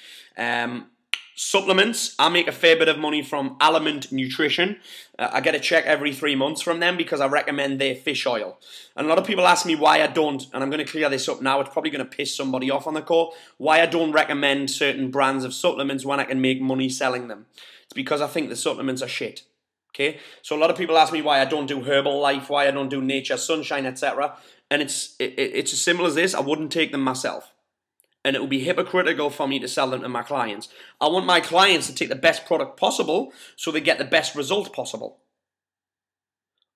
Supplements, I make a fair bit of money from Element Nutrition. I get a check every 3 months from them because I recommend their fish oil. And a lot of people ask me why I don't, and I'm going to clear this up now, it's probably going to piss somebody off on the call, why I don't recommend certain brands of supplements when I can make money selling them. It's because I think the supplements are shit. Okay? So a lot of people ask me why I don't do Herbalife, why I don't do Nature, Sunshine, etc. And it's as simple as this, I wouldn't take them myself. And it would be hypocritical for me to sell them to my clients. I want my clients to take the best product possible so they get the best result possible.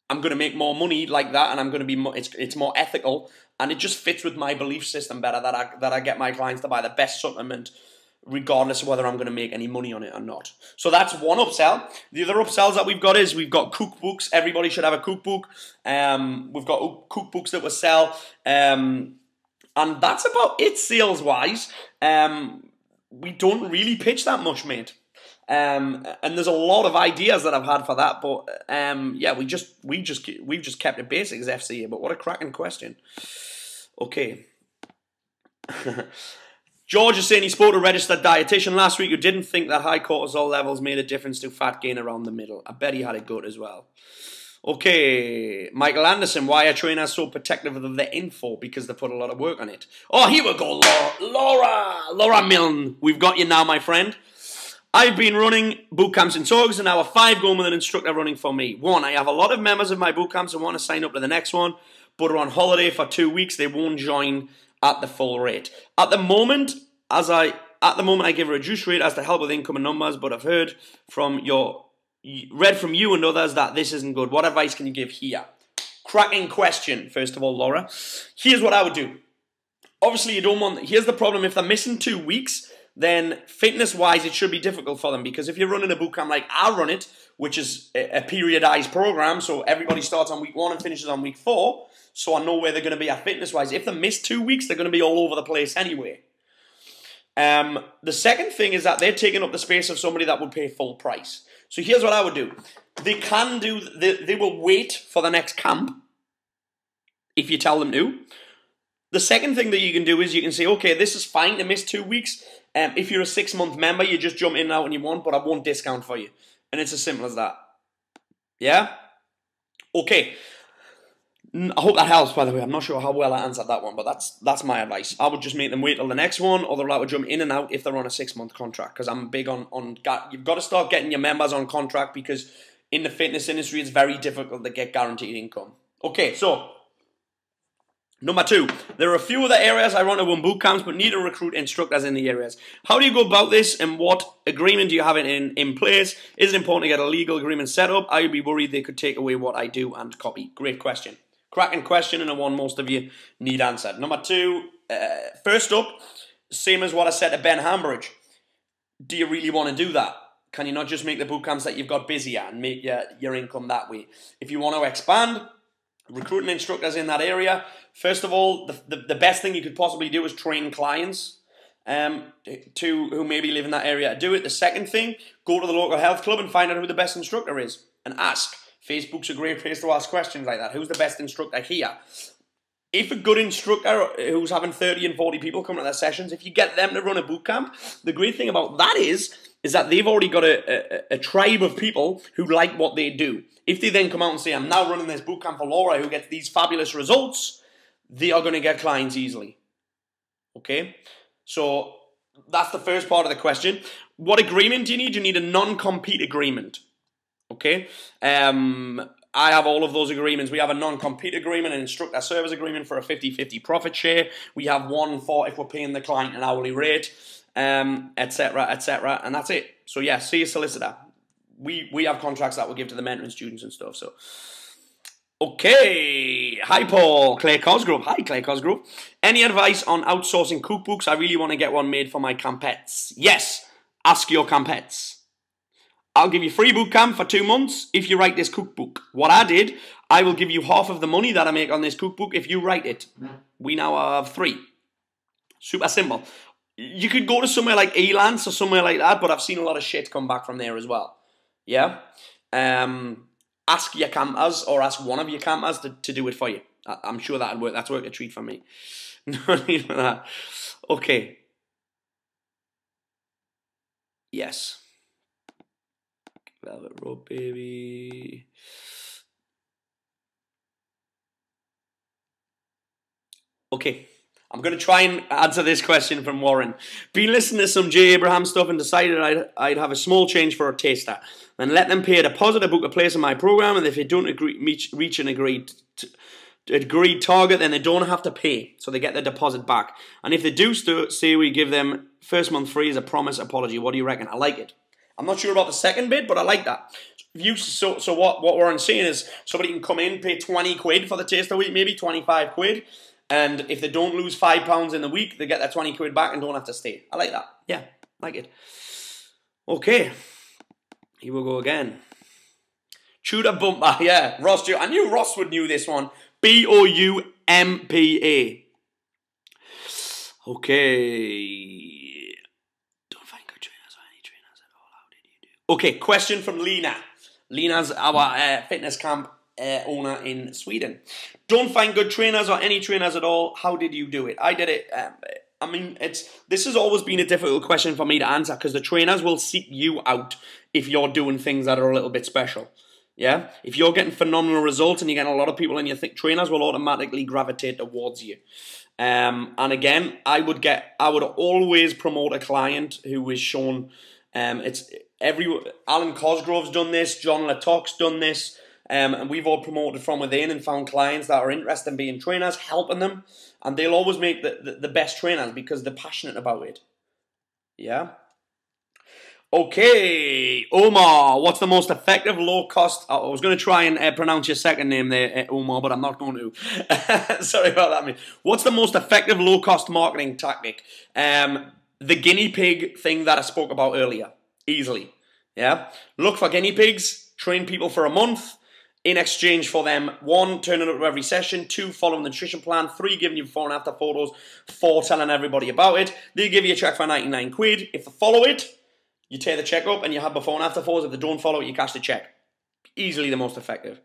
I'm going to make more money like that, and I'm going to be more, it's more ethical, and it just fits with my belief system better that I get my clients to buy the best supplement regardless of whether I'm going to make any money on it or not. So that's one upsell. The other upsells that we've got is we've got cookbooks. Everybody should have a cookbook. We've got cookbooks that we sell. And that's about it sales-wise. We don't really pitch that much, mate. And there's a lot of ideas that I've had for that, but yeah, we've just kept it basic as FCA. But what a cracking question. Okay. George is saying he spoke to a registered dietitian last week who didn't think that high cortisol levels made a difference to fat gain around the middle. I bet he had it good as well. Okay, Michael Anderson, why are trainers so protective of the info? Because they put a lot of work on it. Oh, here we go, Laura Milne. We've got you now, my friend. I've been running boot camps in August, and now have 5 going with an instructor running for me. 1, I have a lot of members of my boot camps and want to sign up to the next one, but are on holiday for 2 weeks. They won't join at the full rate. At the moment, I give a reduced rate as to help with income and numbers, but I've read from you and others that this isn't good. What advice can you give here? Cracking question, first of all, Laura. Here's what I would do. Obviously, you don't want... Here's the problem. If they're missing 2 weeks, then fitness-wise, it should be difficult for them. Because if you're running a bootcamp like I run it, which is a periodized program, so everybody starts on week 1 and finishes on week 4, so I know where they're going to be at fitness-wise. If they miss 2 weeks, they're going to be all over the place anyway. The second thing is that they're taking up the space of somebody that would pay full price. So here's what I would do. They will wait for the next camp if you tell them to. The second thing that you can do is you can say, okay, this is fine to miss 2 weeks. If you're a 6-month member, you just jump in and out when you want, but I won't discount for you. And it's as simple as that. Yeah? Okay. I hope that helps, by the way. I'm not sure how well I answered that one, but that's my advice. I would just make them wait till the next one, or they're allowed to jump in and out if they're on a 6-month contract, because I'm big on you've got to start getting your members on contract, because in the fitness industry, it's very difficult to get guaranteed income. Okay, so number 2, there are a few other areas I run to run boot camps, but need to recruit instructors in the areas. How do you go about this, and what agreement do you have in place? Is it important to get a legal agreement set up? I would be worried they could take away what I do and copy. Great question. Cracking question, and the one most of you need answered. Number 2, first up, same as what I said to Ben Hambridge. Do you really want to do that? Can you not just make the boot camps that you've got busier and make your income that way? If you want to expand, recruiting instructors in that area, first of all, the best thing you could possibly do is train clients who maybe live in that area to do it. The second thing, go to the local health club and find out who the best instructor is and ask. Facebook's a great place to ask questions like that. Who's the best instructor here? If a good instructor who's having 30 and 40 people coming to their sessions, if you get them to run a boot camp, the great thing about that is that they've already got a tribe of people who like what they do. If they then come out and say, I'm now running this boot camp for Laura who gets these fabulous results, they are going to get clients easily. Okay? So that's the first part of the question. What agreement do you need? You need a non-compete agreement. Okay? I have all of those agreements. We have a non-compete agreement, an instructor service agreement for a 50-50 profit share. We have one for if we're paying the client an hourly rate, etc., etc., and that's it. So yeah, see a solicitor. We have contracts that we'll give to the mentoring students and stuff. So, okay. Hi, Paul. Claire Cosgrove. Hi, Claire Cosgrove. Any advice on outsourcing cookbooks? I really want to get one made for my campettes. Yes. Ask your campettes. I'll give you free boot camp for 2 months if you write this cookbook. What I did, I will give you half of the money that I make on this cookbook if you write it. We now have 3. Super simple. You could go to somewhere like Elance or somewhere like that, but I've seen a lot of shit come back from there as well. Yeah? Ask your campers or ask one of your campers to do it for you. I'm sure that'll work. That's work a treat for me. No need for that. Okay. Yes. Velvet rope, baby. Okay, I'm going to try and answer this question from Warren. Been listening to some J. Abraham stuff and decided I'd have a small change for a taster. Then let them pay a deposit to book a place in my program, and if they don't reach an agreed target, then they don't have to pay, so they get their deposit back. And if they do say we give them first month free as a promise apology, what do you reckon? I like it. I'm not sure about the second bit, but I like that. So what Warren's saying is somebody can come in, pay 20 quid for the taster week, maybe 25 quid, and if they don't lose £5 in the week, they get their 20 quid back and don't have to stay. I like that. Yeah, like it. Okay, here we go again. Tudor bumper, yeah. Ross, I knew Ross would know this one. B-O-U-M-P-A. Okay. Okay, question from Lena. Lena's our fitness camp owner in Sweden. Don't find good trainers or any trainers at all. How did you do it? I did it. I mean, this has always been a difficult question for me to answer because the trainers will seek you out if you're doing things that are a little bit special. Yeah? If you're getting phenomenal results and you're getting a lot of people in your trainers will automatically gravitate towards you. And again, I would always promote a client who is shown. Alan Cosgrove's done this, John Latoc's done this, and we've all promoted from within and found clients that are interested in being trainers, helping them, and they'll always make the best trainers because they're passionate about it. Yeah? Okay, Omar, what's the most effective low-cost... I was going to try and pronounce your second name there, Omar, but I'm not going to. Sorry about that, mate. What's the most effective low-cost marketing tactic? The guinea pig thing that I spoke about earlier. Easily. Yeah? Look for guinea pigs, train people for a month, in exchange for them, 1, turning up to every session, 2, following the nutrition plan, 3, giving you before and after photos, 4, telling everybody about it. They give you a check for 99 quid. If they follow it, you tear the check up and you have before and after photos. If they don't follow it, you cash the check. Easily the most effective.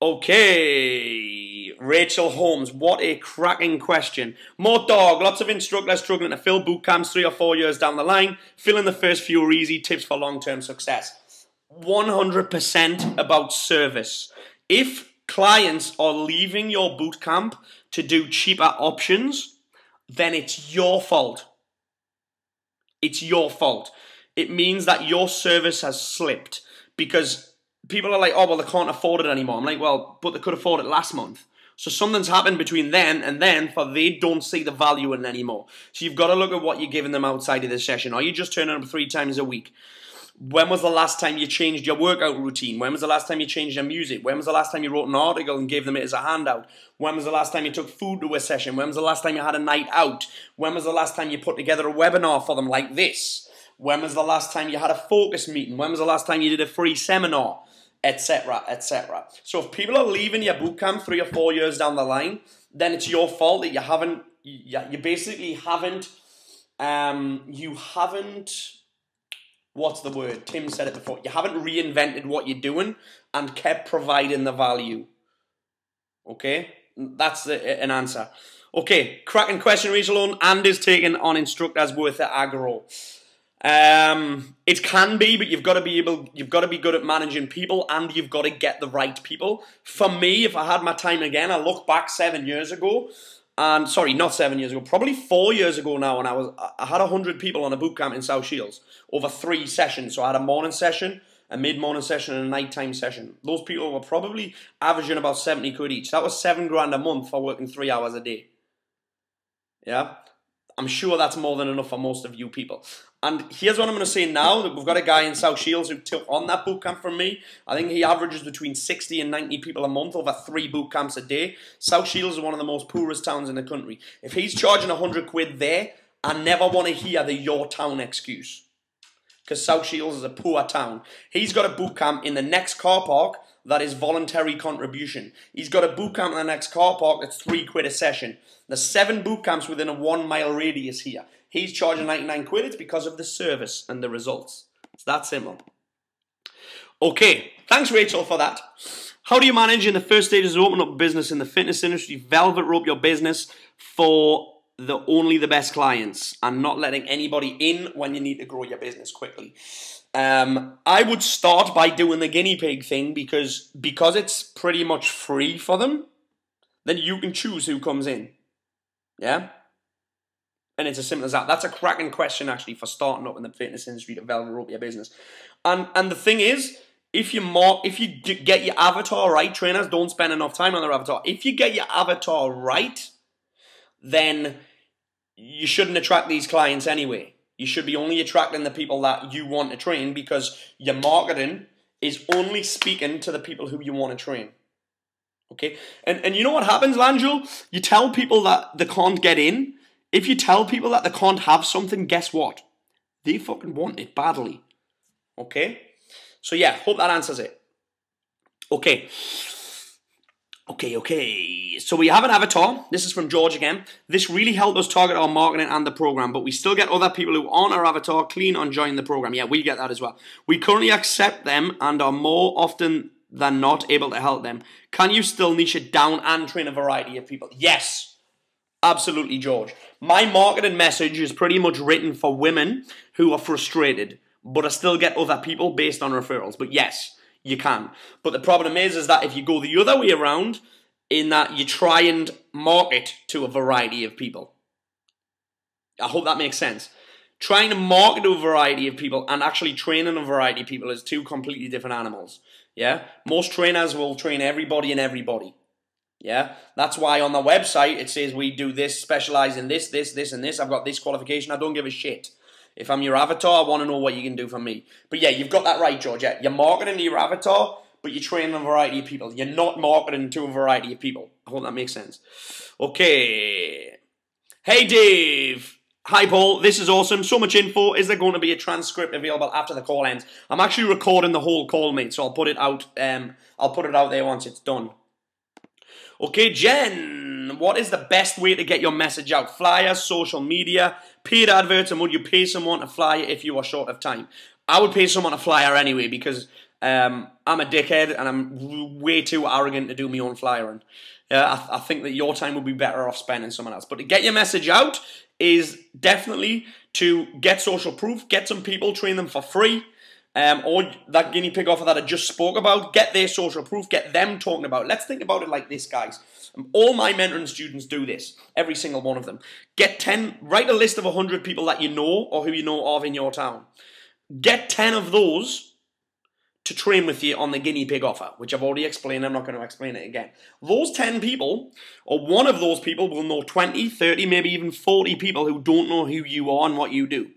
Okay. Rachel Holmes, what a cracking question. More dog, lots of instructors struggling to fill boot camps 3 or 4 years down the line. Filling the first few are easy, tips for long-term success. 100% about service. If clients are leaving your boot camp to do cheaper options, then it's your fault. It's your fault. It means that your service has slipped because people are like, oh, well, they can't afford it anymore. I'm like, well, but they could afford it last month. So something's happened between then and then for they don't see the value in it anymore. So you've got to look at what you're giving them outside of the session. Are you just turning up 3 times a week? When was the last time you changed your workout routine? When was the last time you changed your music? When was the last time you wrote an article and gave them it as a handout? When was the last time you took food to a session? When was the last time you had a night out? When was the last time you put together a webinar for them like this? When was the last time you had a focus meeting? When was the last time you did a free seminar? Etc, etc. So if people are leaving your bootcamp 3 or 4 years down the line, then it's your fault that you basically haven't, what's the word? Tim said it before. You haven't reinvented what you're doing and kept providing the value. Okay? That's an answer. Okay, cracking question, Rachel. And is taken on instructors worth the aggro. It can be, but you've got to be good at managing people and you've got to get the right people. For me, if I had my time again, I look back 7 years ago. And sorry, not 7 years ago, probably 4 years ago now, and I had 100 people on a bootcamp in South Shields over 3 sessions. So I had a morning session, a mid-morning session, and a nighttime session. Those people were probably averaging about 70 quid each. That was $7 grand a month for working 3 hours a day. Yeah, I'm sure that's more than enough for most of you people. And here's what I'm going to say now, that we've got a guy in South Shields who took on that bootcamp from me. I think he averages between 60 and 90 people a month over 3 bootcamps a day. South Shields is one of the most poorest towns in the country. If he's charging 100 quid there, I never want to hear the your town excuse. Because South Shields is a poor town. He's got a bootcamp in the next car park that is voluntary contribution. He's got a bootcamp in the next car park that's 3 quid a session. There's 7 bootcamps within a 1 mile radius here. He's charging 99 quid. It's because of the service and the results. It's that simple. Okay, thanks Rachel for that. How do you manage in the first stages of opening up a business in the fitness industry, velvet rope your business for only the best clients and not letting anybody in when you need to grow your business quickly? I would start by doing the guinea pig thing because it's pretty much free for them. Then you can choose who comes in. Yeah? And it's as simple as that. That's a cracking question, actually, for starting up in the fitness industry to velvet rope your business. And the thing is, if you get your avatar right, trainers don't spend enough time on their avatar. If you get your avatar right, then you shouldn't attract these clients anyway. You should be only attracting the people that you want to train because your marketing is only speaking to the people who you want to train. Okay? And you know what happens, Langel? You tell people that they can't get in. If you tell people that they can't have something, guess what? They fucking want it badly. Okay? So yeah, hope that answers it. Okay. So we have an avatar. This is from George again. This really helped us target our marketing and the program, but we still get other people who aren't our avatar keen on joining the program. Yeah, we get that as well. We currently accept them and are more often than not able to help them. Can you still niche it down and train a variety of people? Yes. Absolutely, George. My marketing message is pretty much written for women who are frustrated, but I still get other people based on referrals. But yes, you can. But the problem is that if you go the other way around, in that you try and market to a variety of people. I hope that makes sense. Trying to market to a variety of people and actually training a variety of people is 2 completely different animals. Yeah? Most trainers will train everybody and everybody. Yeah, that's why on the website it says we do this, specialize in this, this, and this. I've got this qualification. I don't give a shit. If I'm your avatar, I want to know what you can do for me. But yeah, you've got that right, George. Yeah, you're marketing to your avatar, but you're training a variety of people. You're not marketing to a variety of people. I hope that makes sense. Okay. Hey, Dave. Hi, Paul. This is awesome. So much info. Is there going to be a transcript available after the call ends? I'm actually recording the whole call, mate, so I'll put it out. I'll put it out there once it's done. Okay, Jen, what is the best way to get your message out? Flyers, social media, paid adverts, and would you pay someone to fly it if you are short of time? I would pay someone to flyer anyway because I'm a dickhead and I'm way too arrogant to do my own flyering. Yeah, I think that your time would be better off spending someone else. But to get your message out is definitely to get social proof, get some people, train them for free. Or that guinea pig offer that I just spoke about, get their social proof, get them talking about it. Let's think about it like this, guys. All my mentoring students do this, every single one of them. Write a list of 100 people that you know or who you know of in your town. Get 10 of those to train with you on the guinea pig offer, which I've already explained. I'm not going to explain it again. Those 10 people, or one of those people, will know 20, 30, maybe even 40 people who don't know who you are and what you do.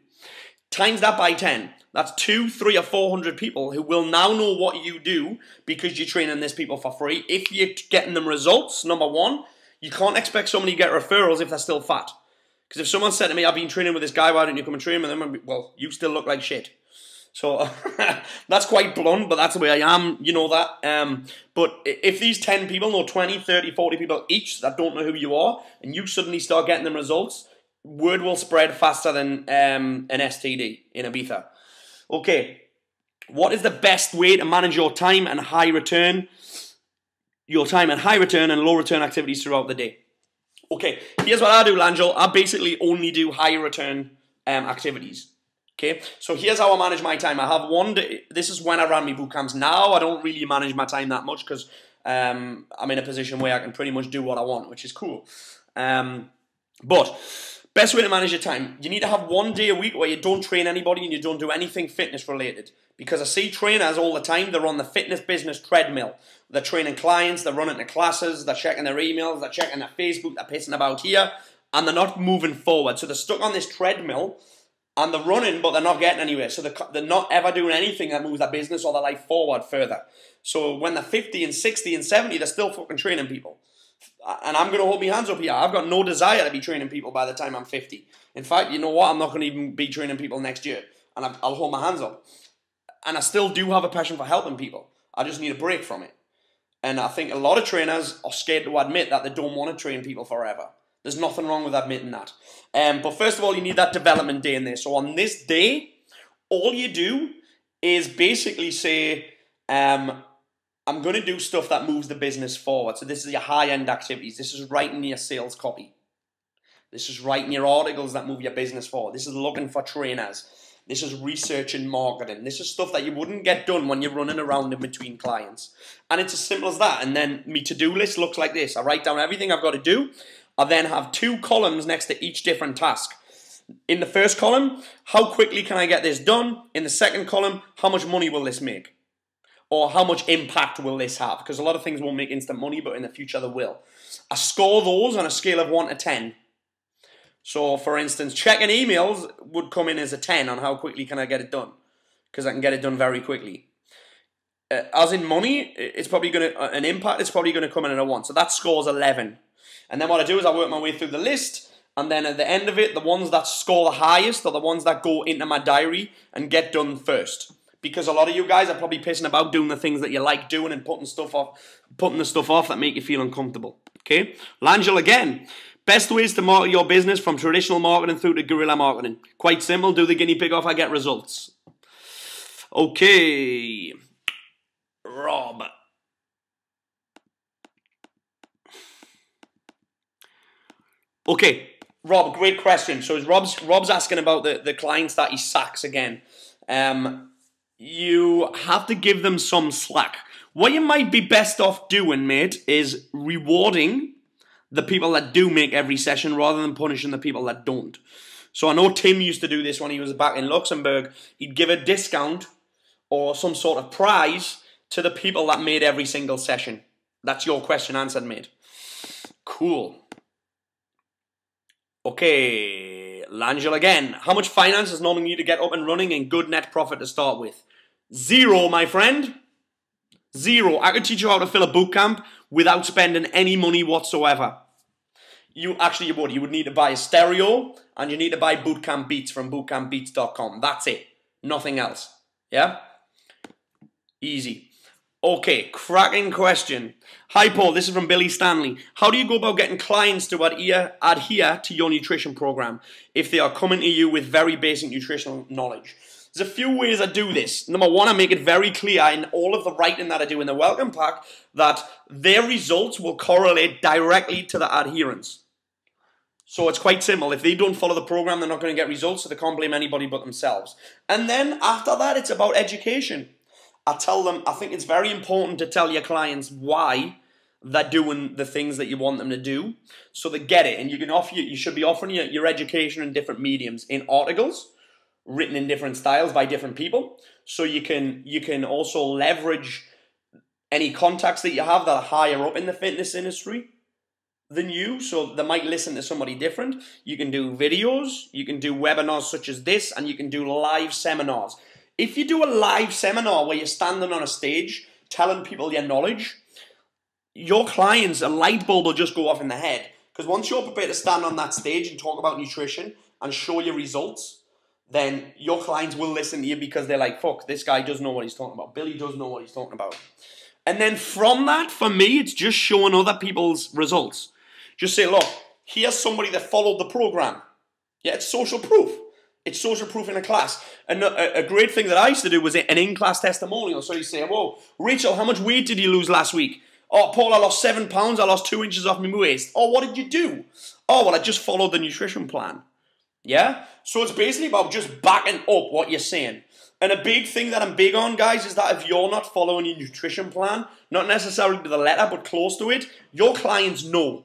Times that by 10. That's 200, 300, or 400 people who will now know what you do because you're training these people for free. If you're getting them results, number one, you can't expect somebody to get referrals if they're still fat. Because if someone said to me, I've been training with this guy, why don't you come and train with him? Well, you still look like shit. So that's quite blunt, but that's the way I am, you know that. But if these 10 people know 20, 30, 40 people each that don't know who you are, and you suddenly start getting them results, word will spread faster than an STD in Ibiza. Okay, what is the best way to manage your time and high return and low return activities throughout the day? Okay, here's what I do, Langel. I basically only do high return activities. Okay, so here's how I manage my time. I have one day. This is when I ran my boot camps. Now I don't really manage my time that much because I'm in a position where I can pretty much do what I want, which is cool. But best way to manage your time, you need to have one day a week where you don't train anybody and you don't do anything fitness related. Because I see trainers all the time, they're on the fitness business treadmill. They're training clients, they're running to classes, they're checking their emails, they're checking their Facebook, they're pissing about here, and they're not moving forward. So they're stuck on this treadmill and they're running, but they're not getting anywhere. So they're not ever doing anything that moves their business or their life forward further. So when they're 50 and 60 and 70, they're still fucking training people. And I'm going to hold my hands up here. I've got no desire to be training people by the time I'm 50. In fact, you know what? I'm not going to even be training people next year. And I'll hold my hands up. And I still do have a passion for helping people. I just need a break from it. And I think a lot of trainers are scared to admit that they don't want to train people forever. There's nothing wrong with admitting that. But first of all, you need that development day in there. So on this day, all you do is basically say, I'm going to do stuff that moves the business forward. So this is your high-end activities. This is writing your sales copy. This is writing your articles that move your business forward. This is looking for trainers. This is research and marketing. This is stuff that you wouldn't get done when you're running around in between clients. And it's as simple as that. And then my to-do list looks like this. I write down everything I've got to do. I then have 2 columns next to each different task. In the first column, how quickly can I get this done? In the second column, how much money will this make? Or how much impact will this have? Because a lot of things won't make instant money, but in the future they will. I score those on a scale of 1 to 10. So, for instance, checking emails would come in as a 10 on how quickly can I get it done. Because I can get it done very quickly. As in money, it's probably going to, an impact, it's probably going to come in at a 1. So that scores 11. And then what I do is I work my way through the list. And then at the end of it, the ones that score the highest are the ones that go into my diary and get done first. Because a lot of you guys are probably pissing about doing the things that you like doing and putting the stuff off that make you feel uncomfortable. Okay? Langel again. Best ways to market your business from traditional marketing through to guerrilla marketing. Quite simple. Do the guinea pig offer, get results. Okay. Rob. Okay. Rob, great question. So Rob's asking about the clients that he sacks again. You have to give them some slack. What you might be best off doing, mate, is rewarding the people that do make every session rather than punishing the people that don't. So I know Tim used to do this when he was back in Luxembourg. He'd give a discount or some sort of prize to the people that made every single session. That's your question answered, mate. Cool. Okay, Langel again. How much finance does normally need to get up and running and good net profit to start with? 0, my friend. 0. I could teach you how to fill a boot camp without spending any money whatsoever. You would. You would need to buy a stereo and you need to buy bootcamp beats from bootcampbeats.com. That's it. Nothing else. Yeah? Easy. Okay, cracking question. Hi Paul, this is from Billy Stanley. How do you go about getting clients to adhere to your nutrition program if they are coming to you with very basic nutritional knowledge? This There's a few ways I do this. Number one, I make it very clear in all of the writing that I do in the welcome pack that their results will correlate directly to the adherence. So it's quite simple. If they don't follow the program, they're not going to get results, so they can't blame anybody but themselves. And then after that, it's about education. I tell them, I think it's very important to tell your clients why they're doing the things that you want them to do, so they get it. And you should be offering your education in different mediums, in articles, written in different styles by different people. So you can also leverage any contacts that you have that are higher up in the fitness industry than you, so they might listen to somebody different. You can do videos, you can do webinars such as this, and you can do live seminars. If you do a live seminar where you're standing on a stage telling people your knowledge, your clients, a light bulb will just go off in the head. Because once you're prepared to stand on that stage and talk about nutrition and show your results, then your clients will listen to you because they're like, fuck, this guy does know what he's talking about. Billy does know what he's talking about. And then from that, for me, it's just showing other people's results. Just say, look, here's somebody that followed the program. Yeah, it's social proof. It's social proof in a class. And a great thing that I used to do was an in-class testimonial. So you say, whoa, Rachel, how much weight did you lose last week? Oh, Paul, I lost 7 pounds. I lost 2 inches off my waist. Oh, what did you do? Oh, well, I just followed the nutrition plan. Yeah? So it's basically about just backing up what you're saying. And a big thing that I'm big on, guys, is that if you're not following your nutrition plan, not necessarily to the letter, but close to it, your clients know.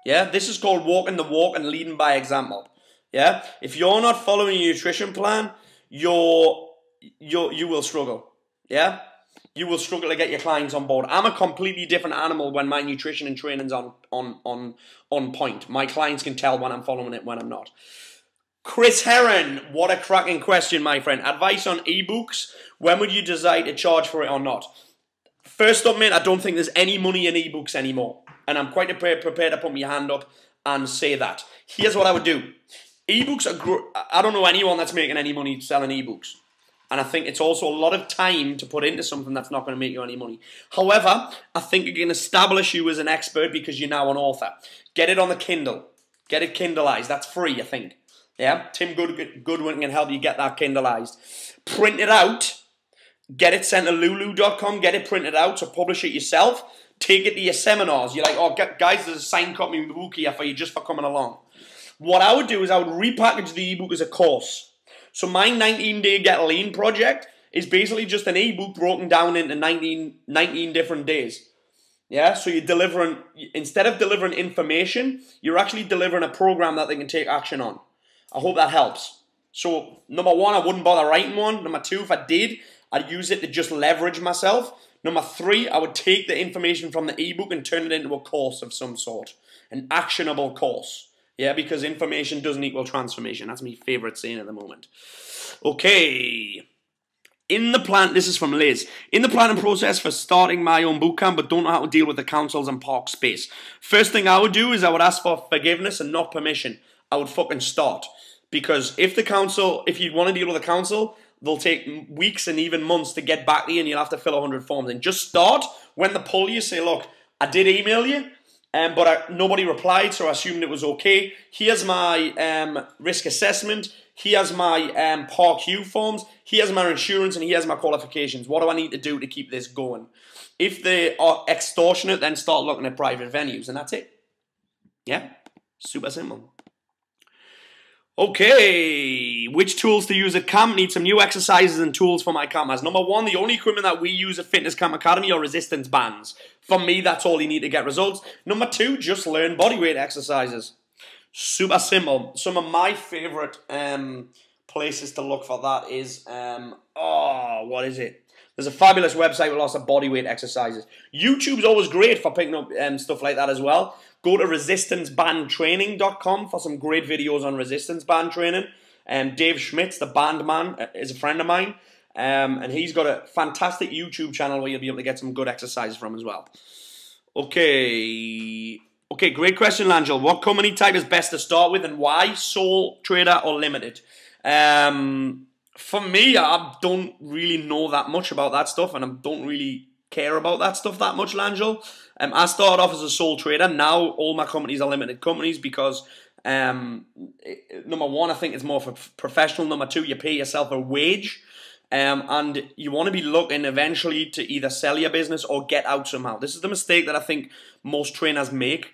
Yeah? This is called walking the walk and leading by example. Yeah? If you're not following your nutrition plan, you will struggle. Yeah? You will struggle to get your clients on board. I'm a completely different animal when my nutrition and training's on point. My clients can tell when I'm following it, when I'm not. Chris Heron, what a cracking question, my friend. Advice on ebooks. When would you decide to charge for it or not? First up, mate, I don't think there's any money in ebooks anymore. And I'm quite prepared to put my hand up and say that. Here's what I would do. Ebooks are I don't know anyone that's making any money selling ebooks. And I think it's also a lot of time to put into something that's not going to make you any money. However, I think it can establish you as an expert because you're now an author. Get it on the Kindle. Get it Kindleized. That's free, I think. Yeah, Tim Goodwin can help you get that Kindleized. Print it out. Get it sent to lulu.com. Get it printed out. So publish it yourself. Take it to your seminars. You're like, oh, guys, there's a signed copy of the book here for you just for coming along. What I would do is I would repackage the ebook as a course. So my 19-day Get Lean project is basically just an ebook broken down into 19 different days. Yeah, so you're delivering, instead of delivering information, you're actually delivering a program that they can take action on. I hope that helps. So, number one, I wouldn't bother writing one. Number two, if I did, I'd use it to just leverage myself. Number three, I would take the information from the ebook and turn it into a course of some sort. An actionable course. Yeah, because information doesn't equal transformation. That's my favourite saying at the moment. Okay. This is from Liz. In the planning process for starting my own bootcamp, but don't know how to deal with the councils and park space. First thing I would do is I would ask for forgiveness and not permission. I would fucking start. Because if you want to deal with the council, they'll take weeks and even months to get back to you and you'll have to fill 100 forms. And just start. When they pull you, say, look, I did email you. But nobody replied, so I assumed it was okay. Here's my risk assessment. Here's my Park Q forms. Here's my insurance, and here's my qualifications. What do I need to do to keep this going? If they are extortionate, then start looking at private venues, and that's it. Yeah, super simple. Okay, which tools to use at camp? Need some new exercises and tools for my campers. Number one, the only equipment that we use at Fitness Camp Academy are resistance bands. For me, that's all you need to get results. Number two, just learn bodyweight exercises. Super simple. Some of my favourite places to look for that is, what is it? There's a fabulous website with lots of bodyweight exercises. YouTube's always great for picking up stuff like that as well. Go to resistancebandtraining.com for some great videos on resistance band training. Dave Schmitz, the band man, is a friend of mine. And he's got a fantastic YouTube channel where you'll be able to get some good exercises from as well. Okay, great question, Langel. What company type is best to start with and why? Sole trader or limited? For me, I don't really know that much about that stuff and I don't really care about that stuff that much, Langel. I started off as a sole trader. Now all my companies are limited companies because Number one, I think it's more for professional. Number two, you pay yourself a wage. And you want to be looking eventually to either sell your business or get out somehow. This is the mistake that I think most trainers make.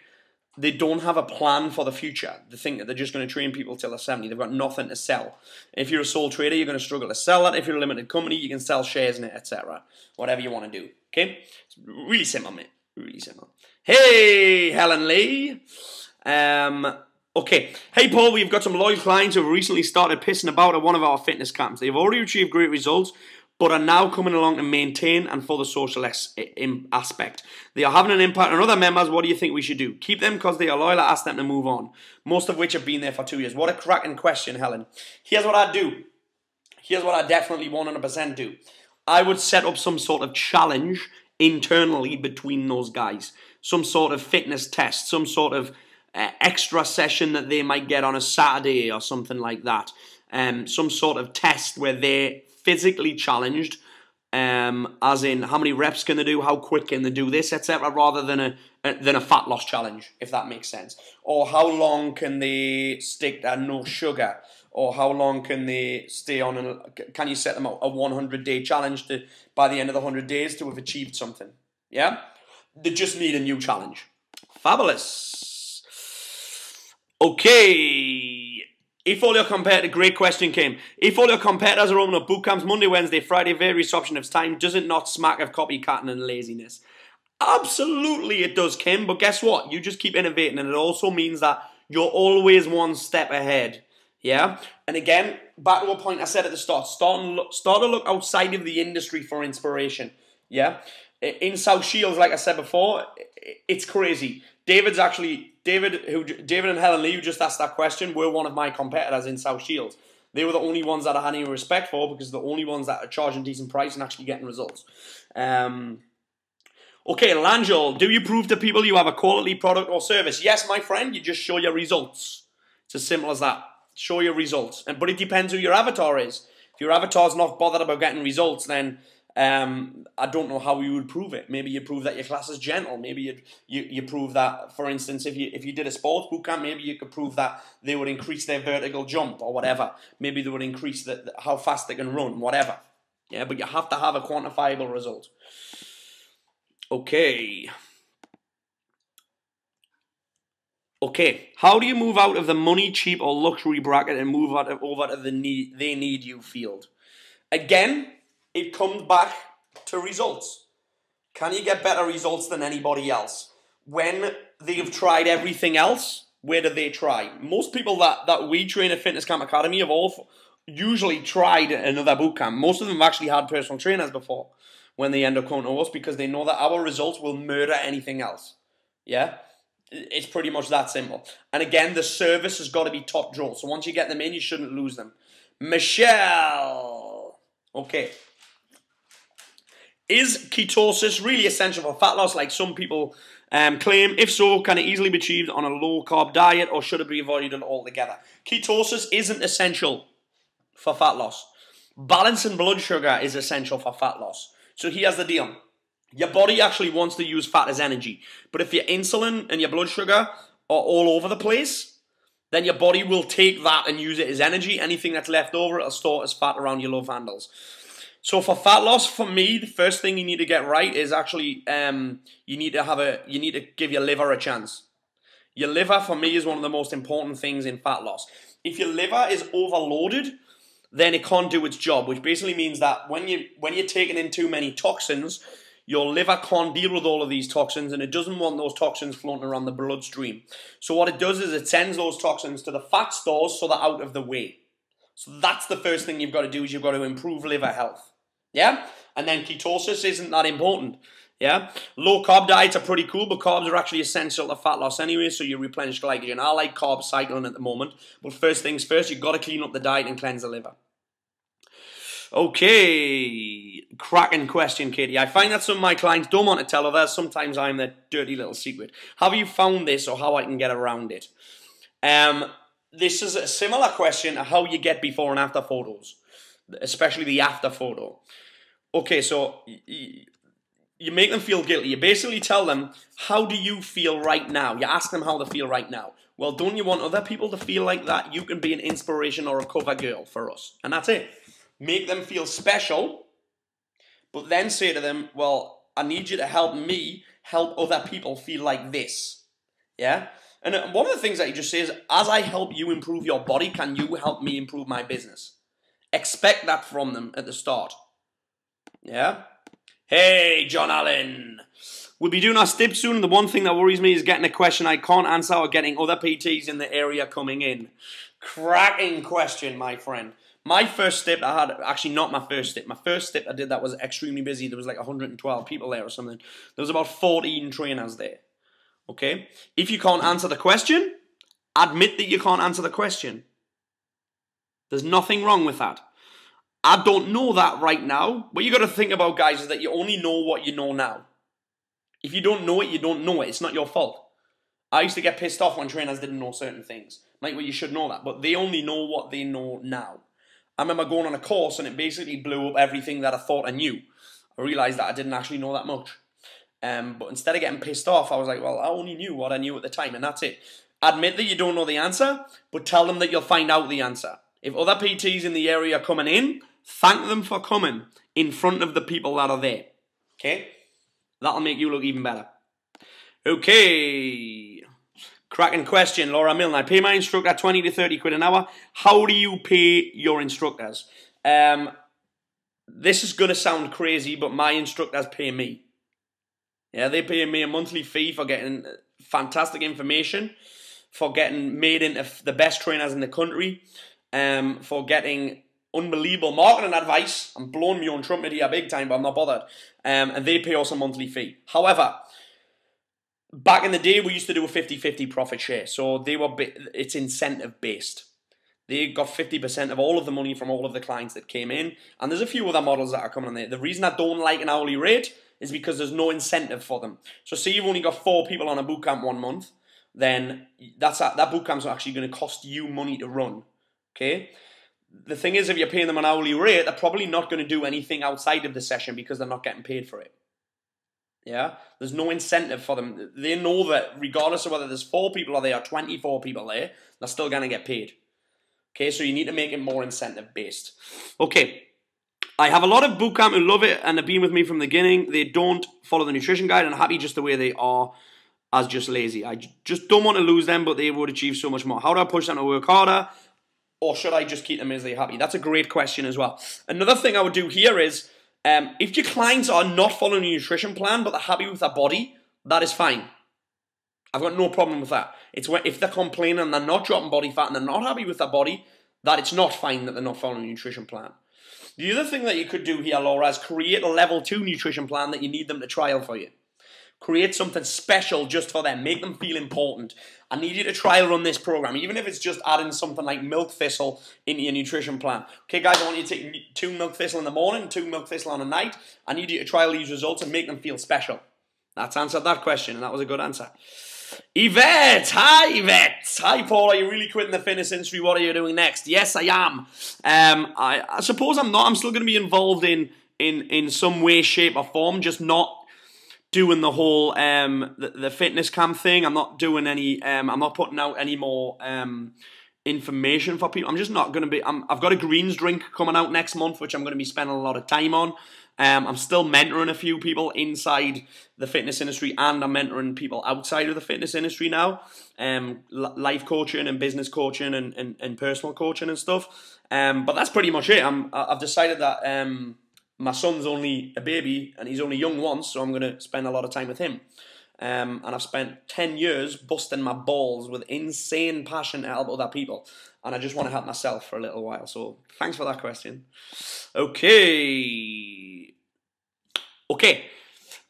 They don't have a plan for the future. They think that they're just going to train people till they're 70. They've got nothing to sell. If you're a sole trader, you're going to struggle to sell that. If you're a limited company, you can sell shares in it, etc. Whatever you want to do. Okay? It's really simple, mate. Really simple. Hey, Helen Lee. Okay. Hey, Paul, we've got some loyal clients who have recently started pissing about at one of our fitness camps. They've already achieved great results, but are now coming along to maintain and for the social aspect. They are having an impact on other members. What do you think we should do? Keep them because they are loyal or ask them to move on? Most of which have been there for 2 years. What a cracking question, Helen. Here's what I'd do. Here's what I definitely 100% do. I would set up some sort of challenge internally between those guys. Some sort of fitness test, some sort of extra session that they might get on a Saturday or something like that. Some sort of test where they're physically challenged, as in how many reps can they do, how quick can they do this, etc., rather than a fat loss challenge, if that makes sense. Or how long can they stick to no sugar, or how long can they stay on, can you set them a 100-day challenge to, by the end of the 100 days, to have achieved something. Yeah? They just need a new challenge. Fabulous. Okay. If all your competitors, great question came. If all your competitors are opening up boot camps Monday, Wednesday, Friday, various option of time, does it not smack of copycatting and laziness? Absolutely it does, Kim, but guess what? You just keep innovating, and it also means that you're always one step ahead. Yeah? And again, back to a point I said at the start, start to look outside of the industry for inspiration. Yeah? In South Shields, like I said before, it's crazy. David and Helen Lee, who just asked that question, were one of my competitors in South Shields. They were the only ones that I had any respect for, because they're the only ones that are charging decent price and actually getting results. Okay, Langel, do you prove to people you have a quality product or service? Yes, my friend, you just show your results. It's as simple as that. Show your results. But it depends who your avatar is. If your avatar's not bothered about getting results, then I don't know how you would prove it. Maybe you prove that your class is gentle. Maybe you prove that, for instance, if you did a sports bootcamp, maybe you could prove that they would increase their vertical jump or whatever. Maybe they would increase how fast they can run, whatever. Yeah, but you have to have a quantifiable result. Okay. Okay, how do you move out of the money, cheap, or luxury bracket and move over to the they need you field? Again, it comes back to results. Can you get better results than anybody else? When they've tried everything else, where do they try? Most people that we train at Fitness Camp Academy have all usually tried another boot camp. Most of them have actually had personal trainers before when they end up coming to us, because they know that our results will murder anything else. Yeah? It's pretty much that simple. And again, the service has got to be top draw. So once you get them in, you shouldn't lose them. Michelle. Okay. Is ketosis really essential for fat loss like some people claim? If so, can it easily be achieved on a low-carb diet, or should it be avoided altogether? Ketosis isn't essential for fat loss. Balancing blood sugar is essential for fat loss. So here's the deal. Your body actually wants to use fat as energy. But if your insulin and your blood sugar are all over the place, then your body will take that and use it as energy. Anything that's left over, it'll store as fat around your love handles. So for fat loss, for me, the first thing you need to get right is actually you need to give your liver a chance. Your liver, for me, is one of the most important things in fat loss. If your liver is overloaded, then it can't do its job, which basically means that when you're taking in too many toxins, your liver can't deal with all of these toxins, and it doesn't want those toxins floating around the bloodstream. So what it does is it sends those toxins to the fat stores so they're out of the way. So that's the first thing you've got to do, is you've got to improve liver health. Yeah? And then ketosis isn't that important. Yeah? Low carb diets are pretty cool, but carbs are actually essential to fat loss anyway, so you replenish glycogen. I like carb cycling at the moment, but first things first, you've got to clean up the diet and cleanse the liver. Okay, cracking question, Katie. I find that some of my clients don't want to tell others. Sometimes I'm their dirty little secret. Have you found this, or how I can get around it? This is a similar question to how you get before and after photos, especially the after photo. Okay, so you make them feel guilty. You basically tell them, how do you feel right now? You ask them how they feel right now. Well, don't you want other people to feel like that? You can be an inspiration or a cover girl for us. And that's it. Make them feel special, but then say to them, well, I need you to help me help other people feel like this. Yeah? And one of the things that he just says, as I help you improve your body, can you help me improve my business? Expect that from them at the start. Yeah? Hey, John Allen. We'll be doing our stip soon, and the one thing that worries me is getting a question I can't answer or getting other PTs in the area coming in. Cracking question, my friend. My first stip I had, actually not my first stip. My first stip I did that was extremely busy. There was like 112 people there or something. There was about 14 trainers there. Okay? If you can't answer the question, admit that you can't answer the question. There's nothing wrong with that. I don't know that right now. What you got to think about, guys, is that you only know what you know now. If you don't know it, you don't know it. It's not your fault. I used to get pissed off when trainers didn't know certain things. Like, well, you should know that. But they only know what they know now. I remember going on a course and it basically blew up everything that I thought I knew. I realised that I didn't actually know that much. But instead of getting pissed off, I was like, well, I only knew what I knew at the time, and that's it. Admit that you don't know the answer, but tell them that you'll find out the answer. If other PTs in the area are coming in, thank them for coming in front of the people that are there. Okay? That'll make you look even better. Okay. Cracking question, Laura Milne. I pay my instructor 20 to 30 quid an hour. How do you pay your instructors? This is going to sound crazy, but my instructors pay me. Yeah, they pay me a monthly fee for getting fantastic information, for getting made into the best trainers in the country, for getting unbelievable marketing advice. I'm blowing my own trumpet here big time, but I'm not bothered. And they pay us a monthly fee. However, back in the day, we used to do a 50-50 profit share. So it's incentive based. They got 50% of all of the money from all of the clients that came in. And there's a few other models that are coming in there. The reason I don't like an hourly rate is because there's no incentive for them. So say you've only got 4 people on a bootcamp 1 month, then that bootcamp's actually going to cost you money to run. Okay? The thing is, if you're paying them an hourly rate, they're probably not going to do anything outside of the session because they're not getting paid for it. Yeah? There's no incentive for them. They know that regardless of whether there's 4 people or there are 24 people there, they're still going to get paid. Okay? So you need to make it more incentive based. Okay. I have a lot of bootcamp who love it and have been with me from the beginning. They don't follow the nutrition guide and are happy just the way they are as just lazy. I just don't want to lose them, but they would achieve so much more. How do I push them to work harder? Or should I just keep them as they're happy? That's a great question as well. Another thing I would do here is, if your clients are not following a nutrition plan, but they're happy with their body, that is fine. I've got no problem with that. It's when, if they're complaining and they're not dropping body fat and they're not happy with their body, that it's not fine that they're not following a nutrition plan. The other thing that you could do here, Laura, is create a level 2 nutrition plan that you need them to trial for you. Create something special just for them. Make them feel important. I need you to trial run this program, even if it's just adding something like milk thistle into your nutrition plan. Okay, guys, I want you to take 2 milk thistle in the morning, 2 milk thistle on a night. I need you to trial these results and make them feel special. That's answered that question, and that was a good answer. Yvette, hi Yvette. Hi Paul, are you really quitting the fitness industry? What are you doing next? Yes, I am. I suppose I'm not. I'm still going to be involved in some way, shape or form, just not doing the whole the fitness camp thing. I'm not doing any I'm not putting out any more information for people. I'm just not going to be I've got a greens drink coming out next month, which I'm going to be spending a lot of time on. I'm still mentoring a few people inside the fitness industry, and I'm mentoring people outside of the fitness industry now. Life coaching and business coaching and personal coaching and stuff. But that's pretty much it. I've decided that my son's only a baby and he's only young once, so I'm going to spend a lot of time with him. And I've spent 10 years busting my balls with insane passion to help other people. And I just want to help myself for a little while. So thanks for that question. Okay.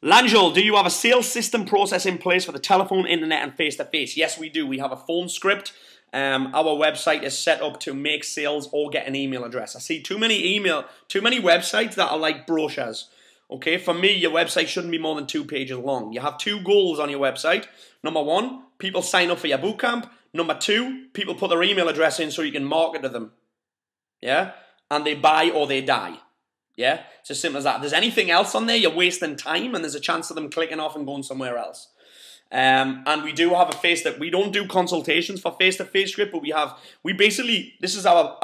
Langel, do you have a sales system process in place for the telephone, internet, and face-to-face? Yes, we do. We have a phone script. Our website is set up to make sales or get an email address. I see too many websites that are like brochures. Okay, for me, your website shouldn't be more than 2 pages long. You have 2 goals on your website. Number 1, people sign up for your bootcamp. Number 2, people put their email address in so you can market to them. Yeah? And they buy or they die. Yeah? It's as simple as that. If there's anything else on there, you're wasting time and there's a chance of them clicking off and going somewhere else. And we do have a we don't do consultations for face-to-face script, but we basically, this is our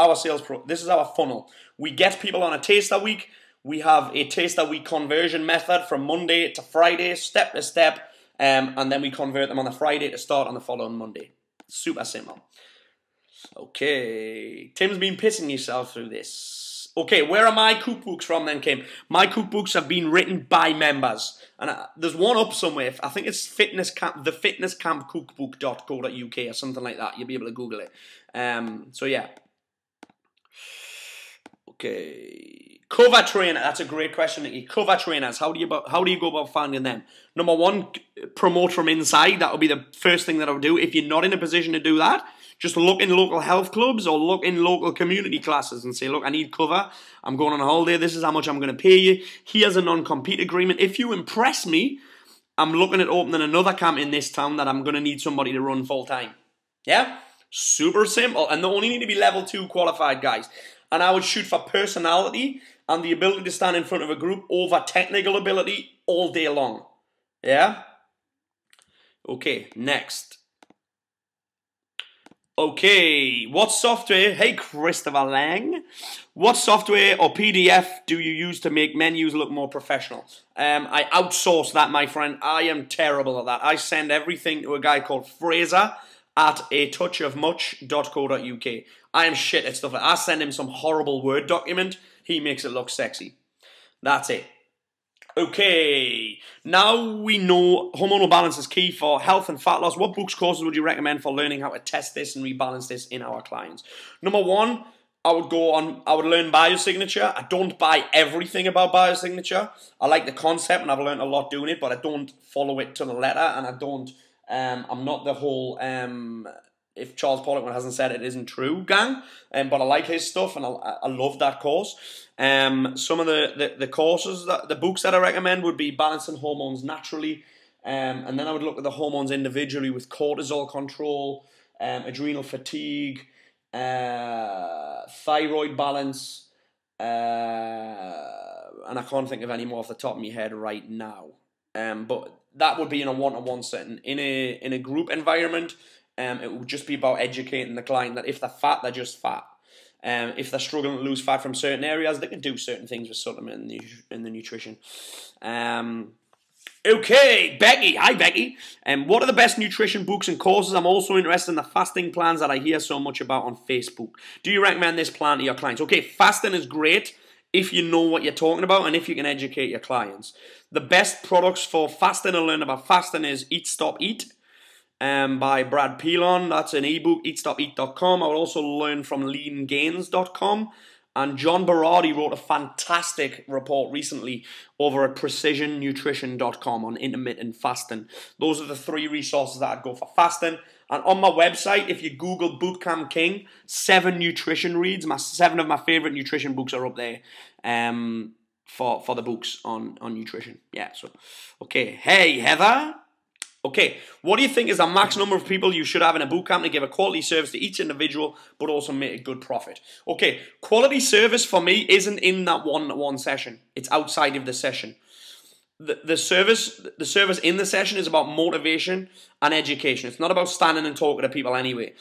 this is our funnel. We get people on a taster week. We have a taster week conversion method from Monday to Friday, step to step, and then we convert them on the Friday to start on the following Monday. Super simple. Okay, Tim's been pissing himself through this. Okay, where are my cookbooks from then, Kim? My cookbooks have been written by members. And there's one up somewhere. I think it's thefitnesscampcookbook.co.uk or something like that. You'll be able to Google it. So yeah. Okay. Cover trainer. That's a great question, Nikki. Cover trainers. How do you go about finding them? Number one, promote from inside. That would be the first thing that I would do. If you're not in a position to do that, just look in local health clubs or look in local community classes and say, look, I need cover. I'm going on a holiday. This is how much I'm going to pay you. Here's a non-compete agreement. If you impress me, I'm looking at opening another camp in this town that I'm going to need somebody to run full time. Yeah? Super simple. And they only need to be level 2 qualified, guys. And I would shoot for personality and the ability to stand in front of a group over technical ability all day long. Yeah? Okay, next. Okay, what software, hey Christopher Lang, what software or PDF do you use to make menus look more professional? I outsource that, my friend. I am terrible at that. I send everything to a guy called Fraser at atouchofmuch.co.uk. I am shit at stuff like that. I send him some horrible Word document. He makes it look sexy. That's it. Okay, now we know hormonal balance is key for health and fat loss. What books, courses would you recommend for learning how to test this and rebalance this in our clients? Number one, I would learn biosignature. I don't buy everything about biosignature. I like the concept and I've learned a lot doing it, but I don't follow it to the letter, and I'm not the whole, if Charles Poliquin hasn't said it isn't true gang, but I like his stuff and I love that course. Some of the courses, the books that I recommend would be Balancing Hormones Naturally, and then I would look at the hormones individually with cortisol control, adrenal fatigue, thyroid balance, and I can't think of any more off the top of my head right now. But that would be in a one-to-one setting. In a group environment, it would just be about educating the client that if they're fat, they're just fat. If they're struggling to lose fat from certain areas, they can do certain things with supplement in the nutrition. Okay, Becky. Hi, Becky. What are the best nutrition books and courses? I'm also interested in the fasting plans that I hear so much about on Facebook. Do you recommend this plan to your clients? Okay, fasting is great if you know what you're talking about and if you can educate your clients. The best products for fasting and learn about fasting is Eat, Stop, Eat. By Brad Pilon. That's an ebook, eatstopeat.com. I will also learn from leangains.com. And John Berardi wrote a fantastic report recently over at precisionnutrition.com on intermittent fasting. Those are the 3 resources that I'd go for fasting. And on my website, if you Google Bootcamp King, 7 nutrition reads. 7 of my favorite nutrition books are up there. For the books on nutrition. Yeah, so okay. Hey, Heather. Okay, what do you think is the max number of people you should have in a bootcamp to give a quality service to each individual, but also make a good profit? Okay, quality service for me isn't in that one-to-one session. It's outside of the session. The service in the session is about motivation and education. It's not about standing and talking to people anyway.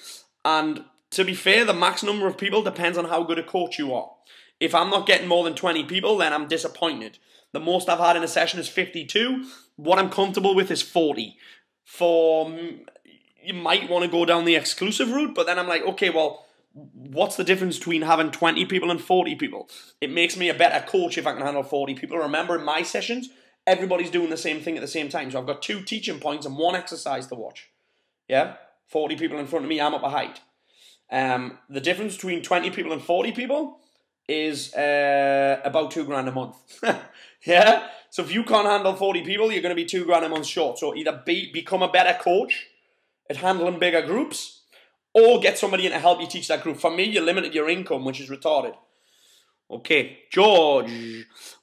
And to be fair, the max number of people depends on how good a coach you are. If I'm not getting more than 20 people, then I'm disappointed. The most I've had in a session is 52. What I'm comfortable with is 40. You might want to go down the exclusive route, but then I'm like, okay, well, what's the difference between having 20 people and 40 people? It makes me a better coach if I can handle 40 people. Remember, in my sessions, everybody's doing the same thing at the same time. So I've got 2 teaching points and 1 exercise to watch. Yeah? 40 people in front of me, I'm up a height. The difference between 20 people and 40 people is about $2,000 a month. Yeah? So if you can't handle 40 people, you're going to be $2,000 a month short. So either become a better coach at handling bigger groups, or get somebody in to help you teach that group. For me, you limited your income, which is retarded. Okay, George.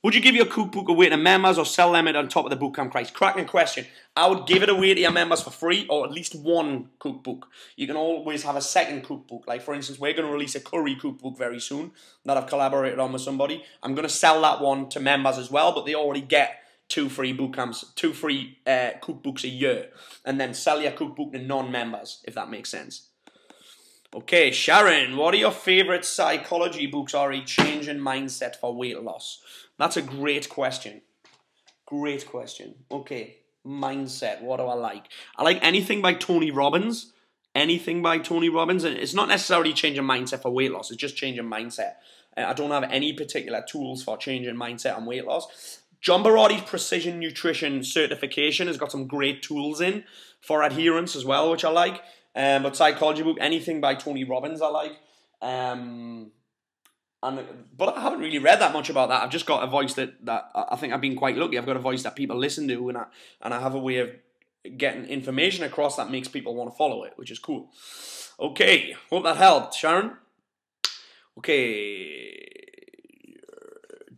Would you give your cookbook away to members or sell them on top of the bootcamp price? Cracking question. I would give it away to your members for free, or at least 1 cookbook. You can always have a second cookbook. Like, for instance, we're going to release a curry cookbook very soon that I've collaborated on with somebody. I'm going to sell that one to members as well, but they already get 2 free boot camps, 2 free cookbooks a year, and then sell your cookbook to non-members, if that makes sense. Okay, Sharon, what are your favorite psychology books or a change in mindset for weight loss? That's a great question. Great question. Okay, mindset, what do I like? I like anything by Tony Robbins. Anything by Tony Robbins. And it's not necessarily changing mindset for weight loss, it's just changing mindset. I don't have any particular tools for changing mindset and weight loss. John Berardi's Precision Nutrition certification has got some great tools in for adherence as well, which I like. But psychology book, anything by Tony Robbins I like. But I haven't really read that much about that. I've just got a voice that I think I've been quite lucky. I've got a voice that people listen to, and I have a way of getting information across that makes people want to follow it, which is cool. Okay, hope that helped, Sharon. Okay,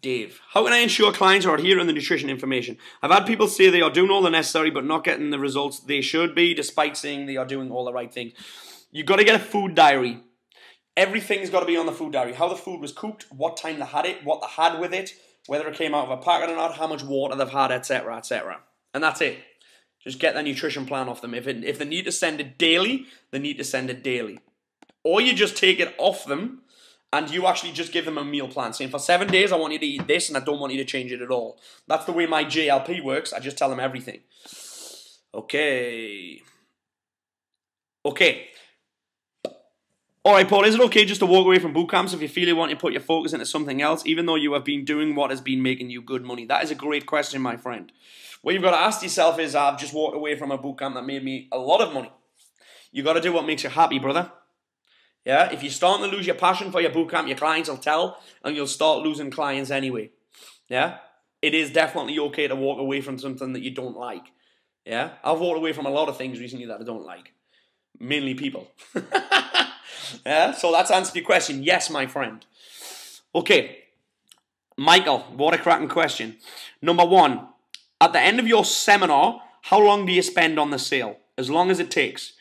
Dave. How can I ensure clients are adhering to the nutrition information? I've had people say they are doing all the necessary but not getting the results they should be, despite saying they are doing all the right things. You've got to get a food diary. Everything's got to be on the food diary. How the food was cooked, what time they had it, what they had with it, whether it came out of a packet or not, how much water they've had, etc., etc. And that's it. Just get their nutrition plan off them. If they need to send it daily, they need to send it daily. Or you just take it off them and you actually just give them a meal plan, saying for 7 days I want you to eat this and I don't want you to change it at all. That's the way my JLP works. I just tell them everything. Okay. Okay. Alright, Paul, is it okay just to walk away from boot camps if you feel you want to put your focus into something else, even though you have been doing what has been making you good money? That is a great question, my friend. What you've got to ask yourself is, I've just walked away from a boot camp that made me a lot of money. You've got to do what makes you happy, brother. Yeah, if you're starting to lose your passion for your boot camp, your clients will tell, and you'll start losing clients anyway. Yeah, it is definitely okay to walk away from something that you don't like. Yeah, I've walked away from a lot of things recently that I don't like. Mainly people. Yeah, so that's answered your question. Yes, my friend. Okay, Michael, what a cracking question. Number 1, at the end of your seminar, how long do you spend on the sale? As long as it takes.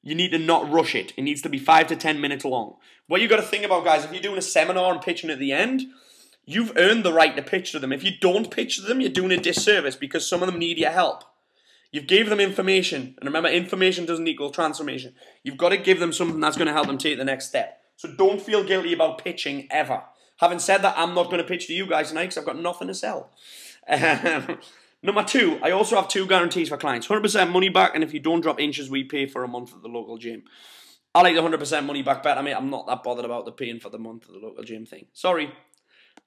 You need to not rush it. It needs to be 5 to 10 minutes long. What you've got to think about, guys, if you're doing a seminar and pitching at the end, you've earned the right to pitch to them. If you don't pitch to them, you're doing a disservice because some of them need your help. You've gave them information, and remember, information doesn't equal transformation. You've got to give them something that's going to help them take the next step. So don't feel guilty about pitching ever. Having said that, I'm not going to pitch to you guys tonight because I've got nothing to sell. Number 2, I also have 2 guarantees for clients. 100% money back, and if you don't drop inches, we pay for a month at the local gym. I like the 100% money back better, mate. I'm not that bothered about the paying for the month at the local gym thing. Sorry.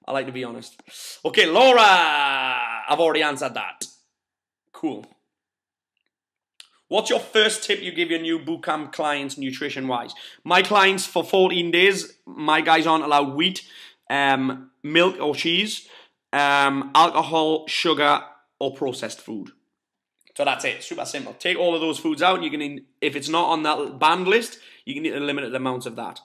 I like to be honest. Okay, Laura. I've already answered that. Cool. What's your first tip you give your new bootcamp clients nutrition-wise? My clients for 14 days, my guys aren't allowed wheat, milk or cheese, alcohol, sugar, or processed food. So that's it. Super simple. Take all of those foods out. And you can, if it's not on that banned list, you can eat a limited amount of that.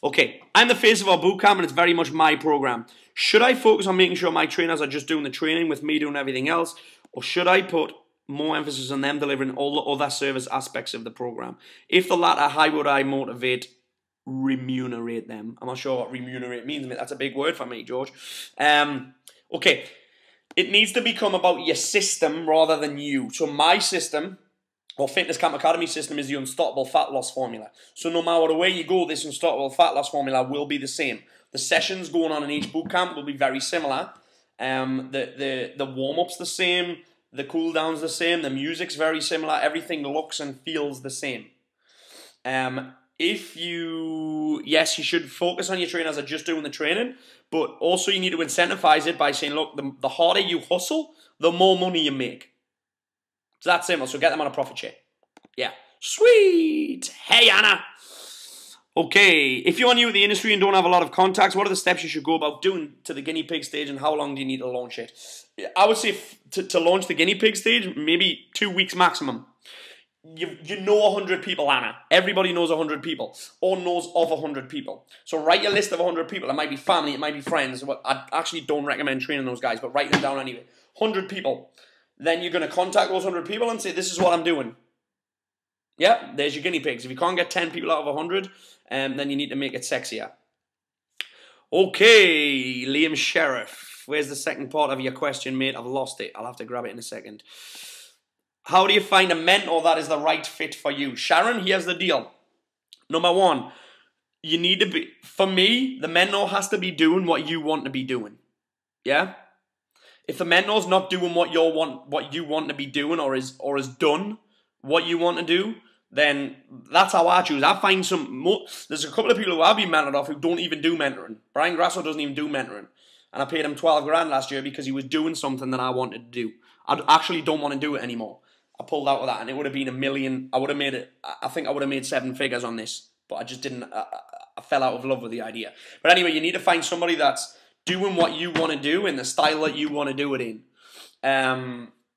Okay, I'm the face of our bootcamp, and it's very much my program. Should I focus on making sure my trainers are just doing the training with me doing everything else, or should I put more emphasis on them delivering all the other service aspects of the program? If the latter, how would I remunerate them? I'm not sure what remunerate means. That's a big word for me, George. Okay, it needs to become about your system rather than you. So my system, or Fitness Camp Academy system, is the unstoppable fat loss formula. So no matter where you go, this unstoppable fat loss formula will be the same. The sessions going on in each boot camp will be very similar. The warm-up's the same. The cool down's the same. The music's very similar. Everything looks and feels the same. Yes, you should focus on your trainers that are just doing the training, but also you need to incentivize it by saying, look, the harder you hustle, the more money you make. It's that simple. So get them on a profit share. Yeah. Sweet. Hey, Anna. Okay, if you're new to the industry and don't have a lot of contacts, what are the steps you should go about doing to the guinea pig stage, and how long do you need to launch it? I would say to launch the guinea pig stage, maybe 2 weeks maximum. You know 100 people, Anna. Everybody knows 100 people, or knows of 100 people. So write your list of 100 people. It might be family, it might be friends. I actually don't recommend training those guys, but write them down anyway. 100 people. Then you're going to contact those 100 people and say, this is what I'm doing. Yeah, there's your guinea pigs. If you can't get 10 people out of 100, then you need to make it sexier. Okay, Liam Sheriff. Where's the second part of your question, mate? I've lost it. I'll have to grab it in a second. How do you find a mentor that is the right fit for you? Sharon, here's the deal. Number one, you need to be, for me, the mentor has to be doing what you want to be doing. Yeah? If the mentor's not doing what you want to be doing or is done what you want to do, then that's how I choose. I find there's a couple of people who I've been mentored off who don't even do mentoring. Brian Grasso doesn't even do mentoring. And I paid him 12 grand last year because he was doing something that I wanted to do. I actually don't want to do it anymore. I pulled out of that and it would have been $1 million. I would have made it, I think I would have made 7 figures on this. But I just didn't, I fell out of love with the idea. But anyway, you need to find somebody that's doing what you want to do in the style that you want to do it in.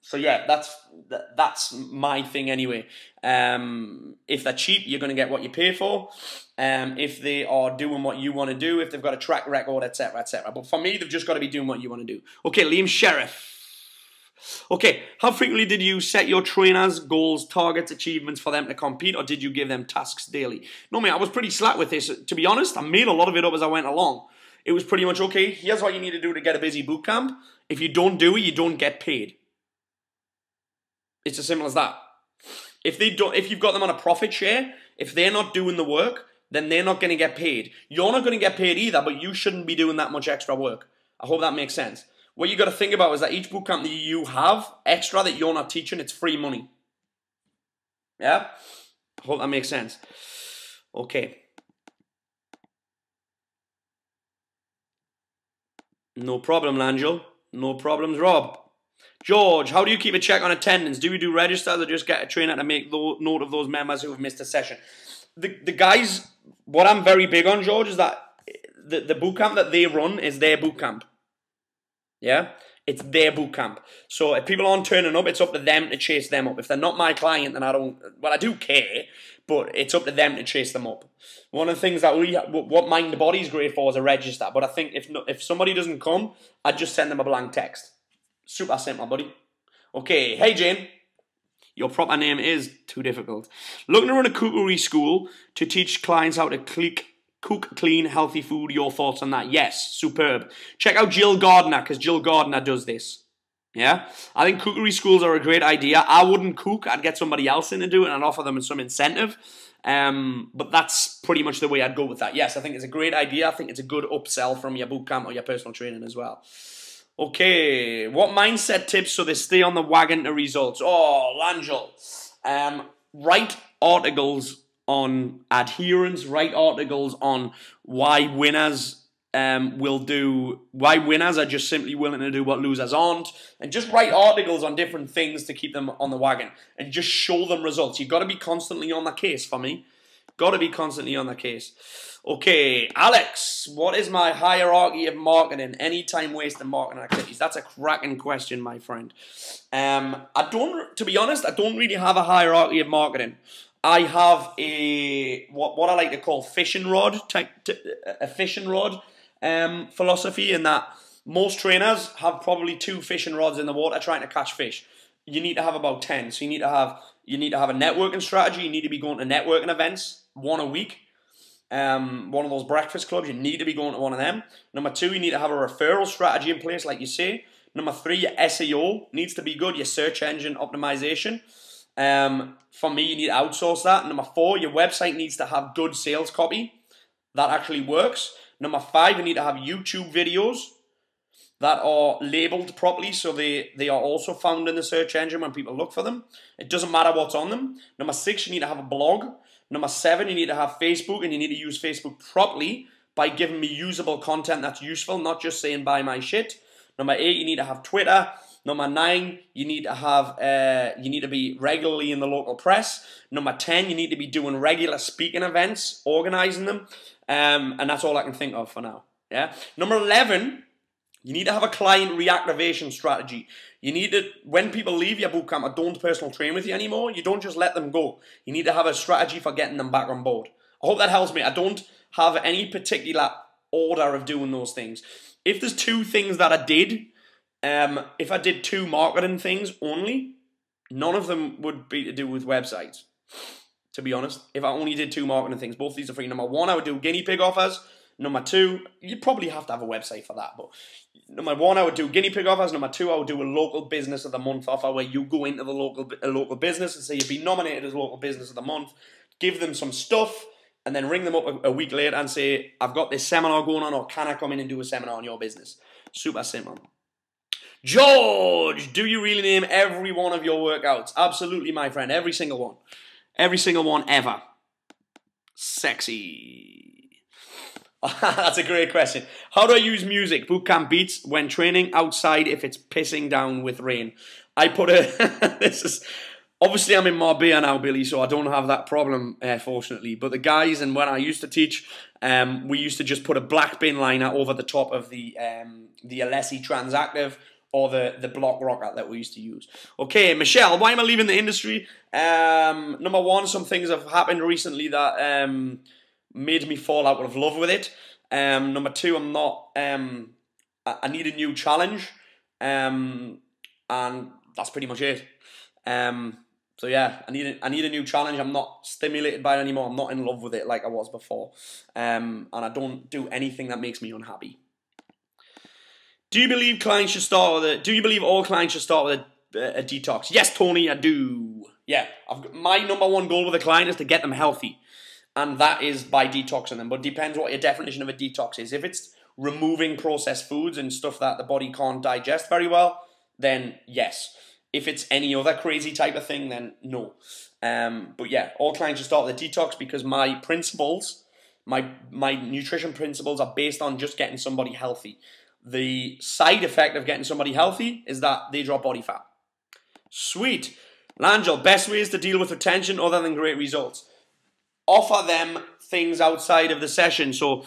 So yeah, that's my thing anyway. If they're cheap, you're going to get what you pay for. If they are doing what you want to do, if they've got a track record, etc., etc. But for me, they've just got to be doing what you want to do. Okay, Liam Sheriff. Okay, how frequently did you set your trainers, goals, targets, achievements for them to compete, or did you give them tasks daily? No, mate, I was pretty slack with this. To be honest, I made a lot of it up as I went along. It was pretty much, okay, here's what you need to do to get a busy boot camp. If you don't do it, you don't get paid. It's as simple as that. If you've got them on a profit share, if they're not doing the work, then they're not going to get paid. You're not going to get paid either, but you shouldn't be doing that much extra work. I hope that makes sense. What you got to think about is that each bootcamp that you have extra that you're not teaching, it's free money. Yeah? I hope that makes sense. Okay. No problem, Langel. No problems, Rob. George, how do you keep a check on attendance? Do you do registers or just get a trainer to make note of those members who have missed a session? The guys, what I'm very big on, George, is that the bootcamp that they run is their bootcamp. Yeah? It's their bootcamp. So if people aren't turning up, it's up to them to chase them up. If they're not my client, then I do care, but it's up to them to chase them up. One of the things that what Mind the Body is great for is a register. But I think if somebody doesn't come, I'd just send them a blank text. Super simple, buddy. Okay, hey Jane. Your proper name is too difficult. Looking to run a cookery school to teach clients how to cook clean, healthy food. Your thoughts on that? Yes, superb. Check out Jill Gardner, because Jill Gardner does this. Yeah? I think cookery schools are a great idea. I wouldn't cook. I'd get somebody else in to do it and I'd offer them some incentive. But that's pretty much the way I'd go with that. Yes, I think it's a great idea. I think it's a good upsell from your bootcamp or your personal training as well. Okay, what mindset tips so they stay on the wagon to results? Oh, Langel. Write articles on adherence, write articles on why winners why winners are just simply willing to do what losers aren't, and just write articles on different things to keep them on the wagon and just show them results. You've got to be constantly on the case for me. Got to be constantly on the case. Okay, Alex, what is my hierarchy of marketing? Any time wasted marketing activities? That's a cracking question, my friend. To be honest, I don't really have a hierarchy of marketing. I have what I like to call fishing rod philosophy, in that most trainers have probably 2 fishing rods in the water trying to catch fish. You need to have about 10. So you need to have a networking strategy. You need to be going to networking events, 1 a week. One of those breakfast clubs, you need to be going to one of them. Number 2, you need to have a referral strategy in place, like you say. Number 3, your SEO needs to be good, your search engine optimization. For me, you need to outsource that. Number 4, your website needs to have good sales copy that actually works. Number 5, you need to have YouTube videos that are labeled properly so they are also found in the search engine when people look for them. It doesn't matter what's on them. Number 6, you need to have a blog. Number 7, you need to have Facebook, and you need to use Facebook properly by giving me usable content that's useful, not just saying buy my shit. Number 8, you need to have Twitter. Number 9, you need to be regularly in the local press. Number 10, you need to be doing regular speaking events, organizing them, and that's all I can think of for now. Yeah. Number 11, you need to have a client reactivation strategy. You need to, when people leave your bootcamp or don't personal train with you anymore, you don't just let them go. You need to have a strategy for getting them back on board. I hope that helps me. I don't have any particular order of doing those things. If there's 2 things that I did, if I did 2 marketing things only, none of them would be to do with websites. To be honest, if I only did 2 marketing things, both these are free. Number 1, I would do guinea pig offers. Number 2, you probably have to have a website for that, but number 1, I would do guinea pig offers. Number 2, I would do a local business of the month offer where you go into the local business and say you've been nominated as local business of the month, give them some stuff, and then ring them up a week later and say, I've got this seminar going on, or can I come in and do a seminar on your business? Super simple. George, do you really name every one of your workouts? Absolutely, my friend. Every single one. Every single one ever. Sexy. That's a great question. How do I use music, bootcamp beats, when training outside if it's pissing down with rain? I put a... this is... Obviously, I'm in Marbella now, Billy, so I don't have that problem, fortunately. But the guys, and when I used to teach, we used to just put a black bin liner over the top of the Alessi Transactive or the block rocker that we used to use. Okay, Michelle, why am I leaving the industry? Number 1, some things have happened recently that made me fall out of love with it. Number 2, I'm not... I need a new challenge, and that's pretty much it. So yeah, I need a new challenge. I'm not stimulated by it anymore. I'm not in love with it like I was before. And I don't do anything that makes me unhappy. Do you believe all clients should start with a detox? Yes, Tony, I do. Yeah, my number 1 goal with a client is to get them healthy. And that is by detoxing them. But it depends what your definition of a detox is. If it's removing processed foods and stuff that the body can't digest very well, then yes. If it's any other crazy type of thing, then no. But yeah, all clients should start with a detox because my principles, my nutrition principles are based on just getting somebody healthy. The side effect of getting somebody healthy is that they drop body fat. Sweet. Langel, best ways to deal with retention other than great results. Offer them things outside of the session. So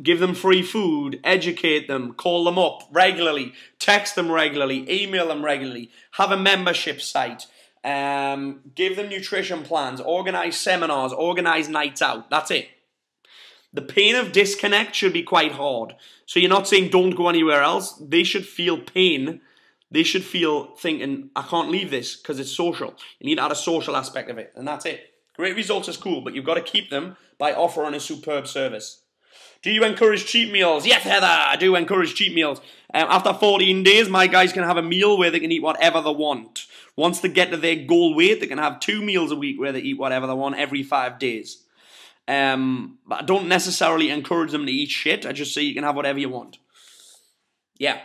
give them free food, educate them, call them up regularly, text them regularly, email them regularly, have a membership site, give them nutrition plans, organize seminars, organize nights out. That's it. The pain of disconnect should be quite hard. So you're not saying don't go anywhere else. They should feel pain. They should feel thinking, I can't leave this because it's social. You need to add a social aspect of it, and that's it. Great results is cool, but you've got to keep them by offering a superb service. Do you encourage cheat meals? Yes, Heather, I do encourage cheat meals. After 14 days, my guys can have a meal where they can eat whatever they want. Once they get to their goal weight, they can have 2 meals a week where they eat whatever they want every 5 days. But I don't necessarily encourage them to eat shit. I just say you can have whatever you want. Yeah.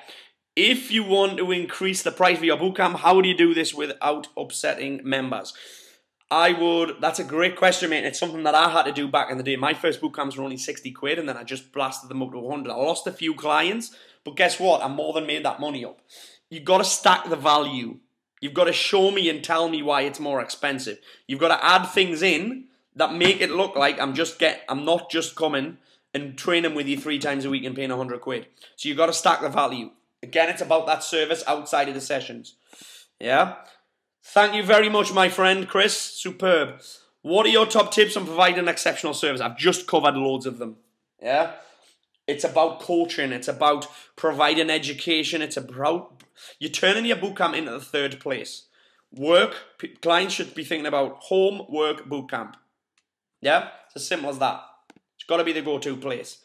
If you want to increase the price of your bootcamp, how do you do this without upsetting members? That's a great question, mate. It's something that I had to do back in the day. My first bootcamps were only 60 quid, and then I just blasted them up to 100. I lost a few clients, but guess what? I more than made that money up. You've got to stack the value. You've got to show me and tell me why it's more expensive. You've got to add things in that make it look like I'm not just coming and training with you 3 times a week and paying 100 quid. So you've got to stack the value. Again, it's about that service outside of the sessions. Yeah? Thank you very much, my friend Chris. Superb. What are your top tips on providing an exceptional service? I've just covered loads of them. Yeah? It's about coaching. It's about providing education. It's about... You're turning your bootcamp into the 3rd place. Work. Clients should be thinking about home, work, bootcamp. Yeah? It's as simple as that. It's got to be the go-to place.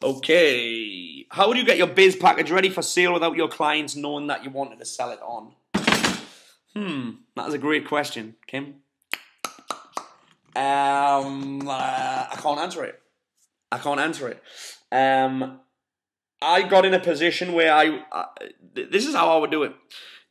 Okay. How do you get your biz package ready for sale without your clients knowing that you wanted to sell it on? That is a great question, Kim. I can't answer it. I got in a position where this is how I would do it.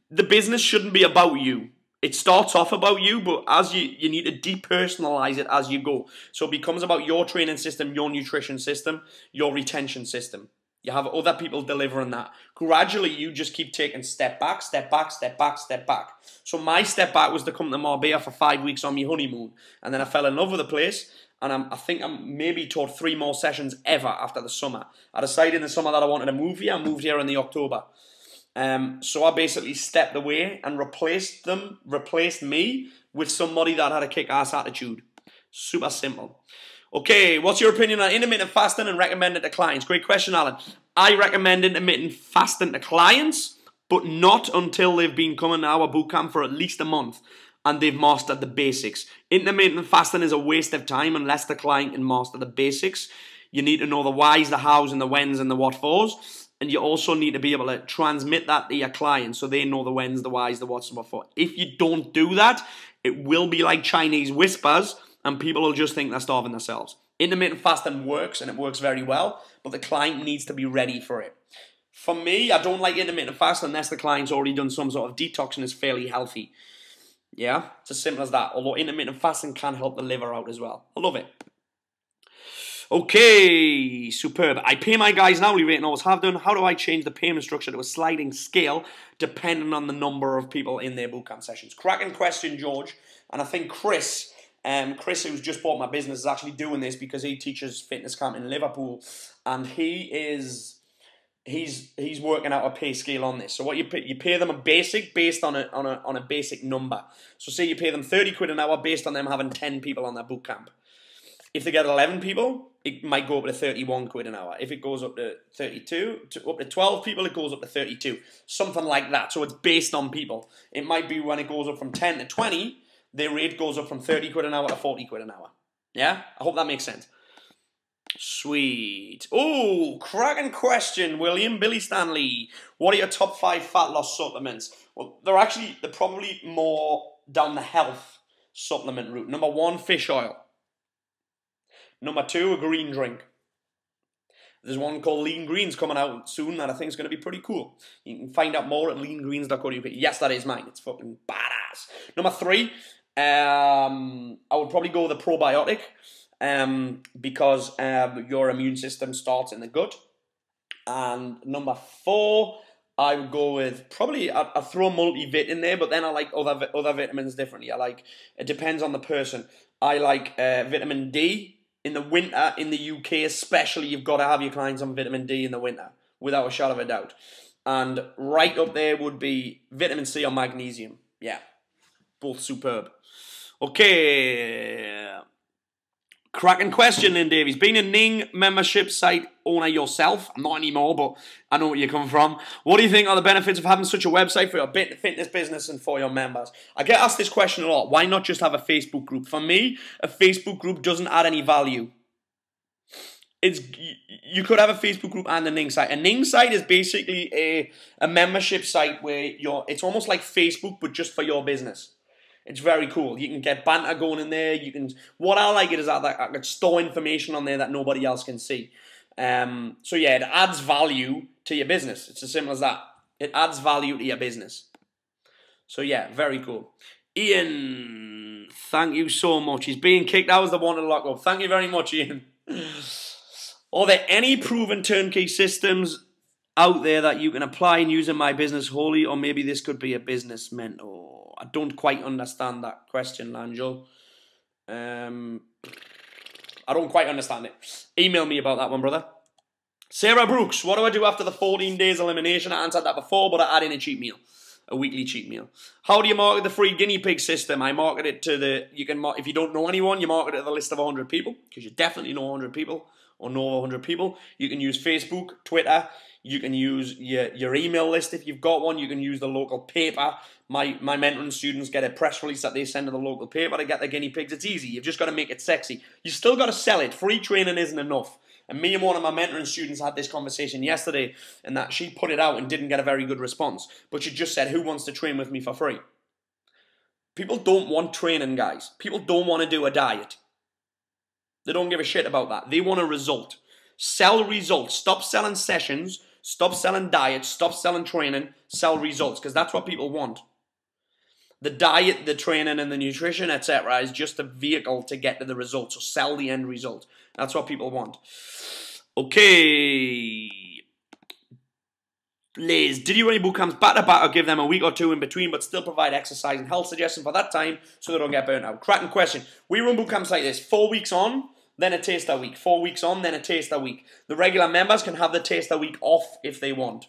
The business shouldn't be about you. It starts off about you, but as you need to depersonalize it as you go. So it becomes about your training system, your nutrition system, your retention system. You have other people delivering that. Gradually, you just keep taking step back, step back, step back, step back. So my step back was to come to Marbella for 5 weeks on my honeymoon. And then I fell in love with the place. And I think I'm maybe taught 3 more sessions ever after the summer. I decided in the summer that I wanted to move here. I moved here in the October. So I basically stepped away and replaced me with somebody that had a kick-ass attitude. Super simple. Okay, what's your opinion on intermittent fasting and recommend it to clients? Great question, Alan. I recommend intermittent fasting to clients, but not until they've been coming to our bootcamp for at least a month and they've mastered the basics. Intermittent fasting is a waste of time unless the client can master the basics. You need to know the whys, the hows, and the whens, and the what fors. And you also need to be able to transmit that to your clients so they know the whens, the whys, the whats, and what for. If you don't do that, it will be like Chinese whispers, and people will just think they're starving themselves. Intermittent fasting works, and it works very well, but the client needs to be ready for it. For me, I don't like intermittent fasting unless the client's already done some sort of detox and is fairly healthy. Yeah, it's as simple as that. Although intermittent fasting can help the liver out as well. I love it. Okay, superb. I pay my guys an hourly rate and always have done. How do I change the payment structure to a sliding scale depending on the number of people in their bootcamp sessions? Cracking question, George. And I think Chris, who's just bought my business, is actually doing this because he teaches fitness camp in Liverpool, and he's working out a pay scale on this. So what you pay them a basic based on a basic number. So say you pay them 30 quid an hour based on them having 10 people on their bootcamp. If they get 11 people, it might go up to 31 quid an hour. If it goes up to 32, up to 12 people, it goes up to 32. Something like that. So it's based on people. It might be when it goes up from 10 to 20, their rate goes up from 30 quid an hour to 40 quid an hour. Yeah? I hope that makes sense. Sweet. Oh, cracking question, William. Billy Stanley. What are your top 5 fat loss supplements? Well, they're probably more down the health supplement route. Number 1, fish oil. Number 2, a green drink. There's one called Lean Greens coming out soon that I think is going to be pretty cool. You can find out more at leangreens.co.uk. Yes, that is mine. It's fucking badass. Number 3, I would probably go with a probiotic because your immune system starts in the gut. And number 4, I would go with probably, I throw multivit in there, but then I like other vitamins differently. It depends on the person. I like vitamin D. In the winter, in the UK especially, you've got to have your clients on vitamin D in the winter, without a shadow of a doubt. And right up there would be vitamin C or magnesium. Yeah, both superb. Okay. Cracking question, Lynn Davies. Being a Ning membership site owner yourself, I'm not anymore, but I know where you come from. What do you think are the benefits of having such a website for your fitness business and for your members? I get asked this question a lot. Why not just have a Facebook group? For me, a Facebook group doesn't add any value. You could have a Facebook group and a Ning site. A Ning site is basically a membership site where it's almost like Facebook, but just for your business. It's very cool. You can get banter going in there. What I like it is that I can store information on there that nobody else can see. So yeah, it adds value to your business. It's as simple as that. It adds value to your business. So yeah, very cool. Ian, thank you so much. He's being kicked out as the one to lock up. Thank you very much, Ian. Are there any proven turnkey systems out there that you can apply and use in my business wholly, or maybe this could be a business mentor? I don't quite understand that question, Langel. I don't quite understand it. Email me about that one, brother. Sarah Brooks, what do I do after the 14 days elimination? I answered that before, but I add in a cheat meal. A weekly cheat meal. How do you market the free guinea pig system? I market it to if you don't know anyone, you market it to the list of 100 people, because you definitely know 100 people, or know 100 people. You can use Facebook, Twitter. You can use your email list if you've got one. You can use the local paper. My mentoring students get a press release that they send to the local paper to get their guinea pigs. It's easy. You've just got to make it sexy. You still got to sell it. Free training isn't enough. And me and one of my mentoring students had this conversation yesterday, and that she put it out and didn't get a very good response. But she just said, who wants to train with me for free? People don't want training, guys. People don't want to do a diet. They don't give a shit about that. They want a result. Sell results. Stop selling sessions. Stop selling diets. Stop selling training. Sell results, because that's what people want. The diet, the training, and the nutrition, etc. is just a vehicle to get to the result. So sell the end result. That's what people want. Okay. Liz, did you run your bootcamps back to back or give them a week or two in between, but still provide exercise and health suggestions for that time so they don't get burnt out? Cracking question. We run bootcamps like this. 4 weeks on, then a taster week. 4 weeks on, then a taster week. The regular members can have the taster week off if they want.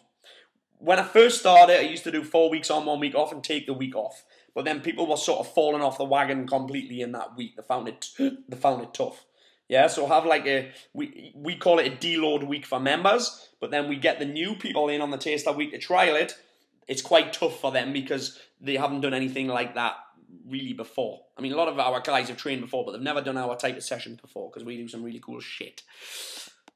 When I first started, I used to do 4 weeks on, 1 week off, and take the week off. But then people were sort of falling off the wagon completely in that week. They found it tough. Yeah, so have like we call it a deload week for members, but then we get the new people in on the taster week to trial it. It's quite tough for them because they haven't done anything like that really before. I mean, a lot of our guys have trained before, but they've never done our type of sessions before because we do some really cool shit.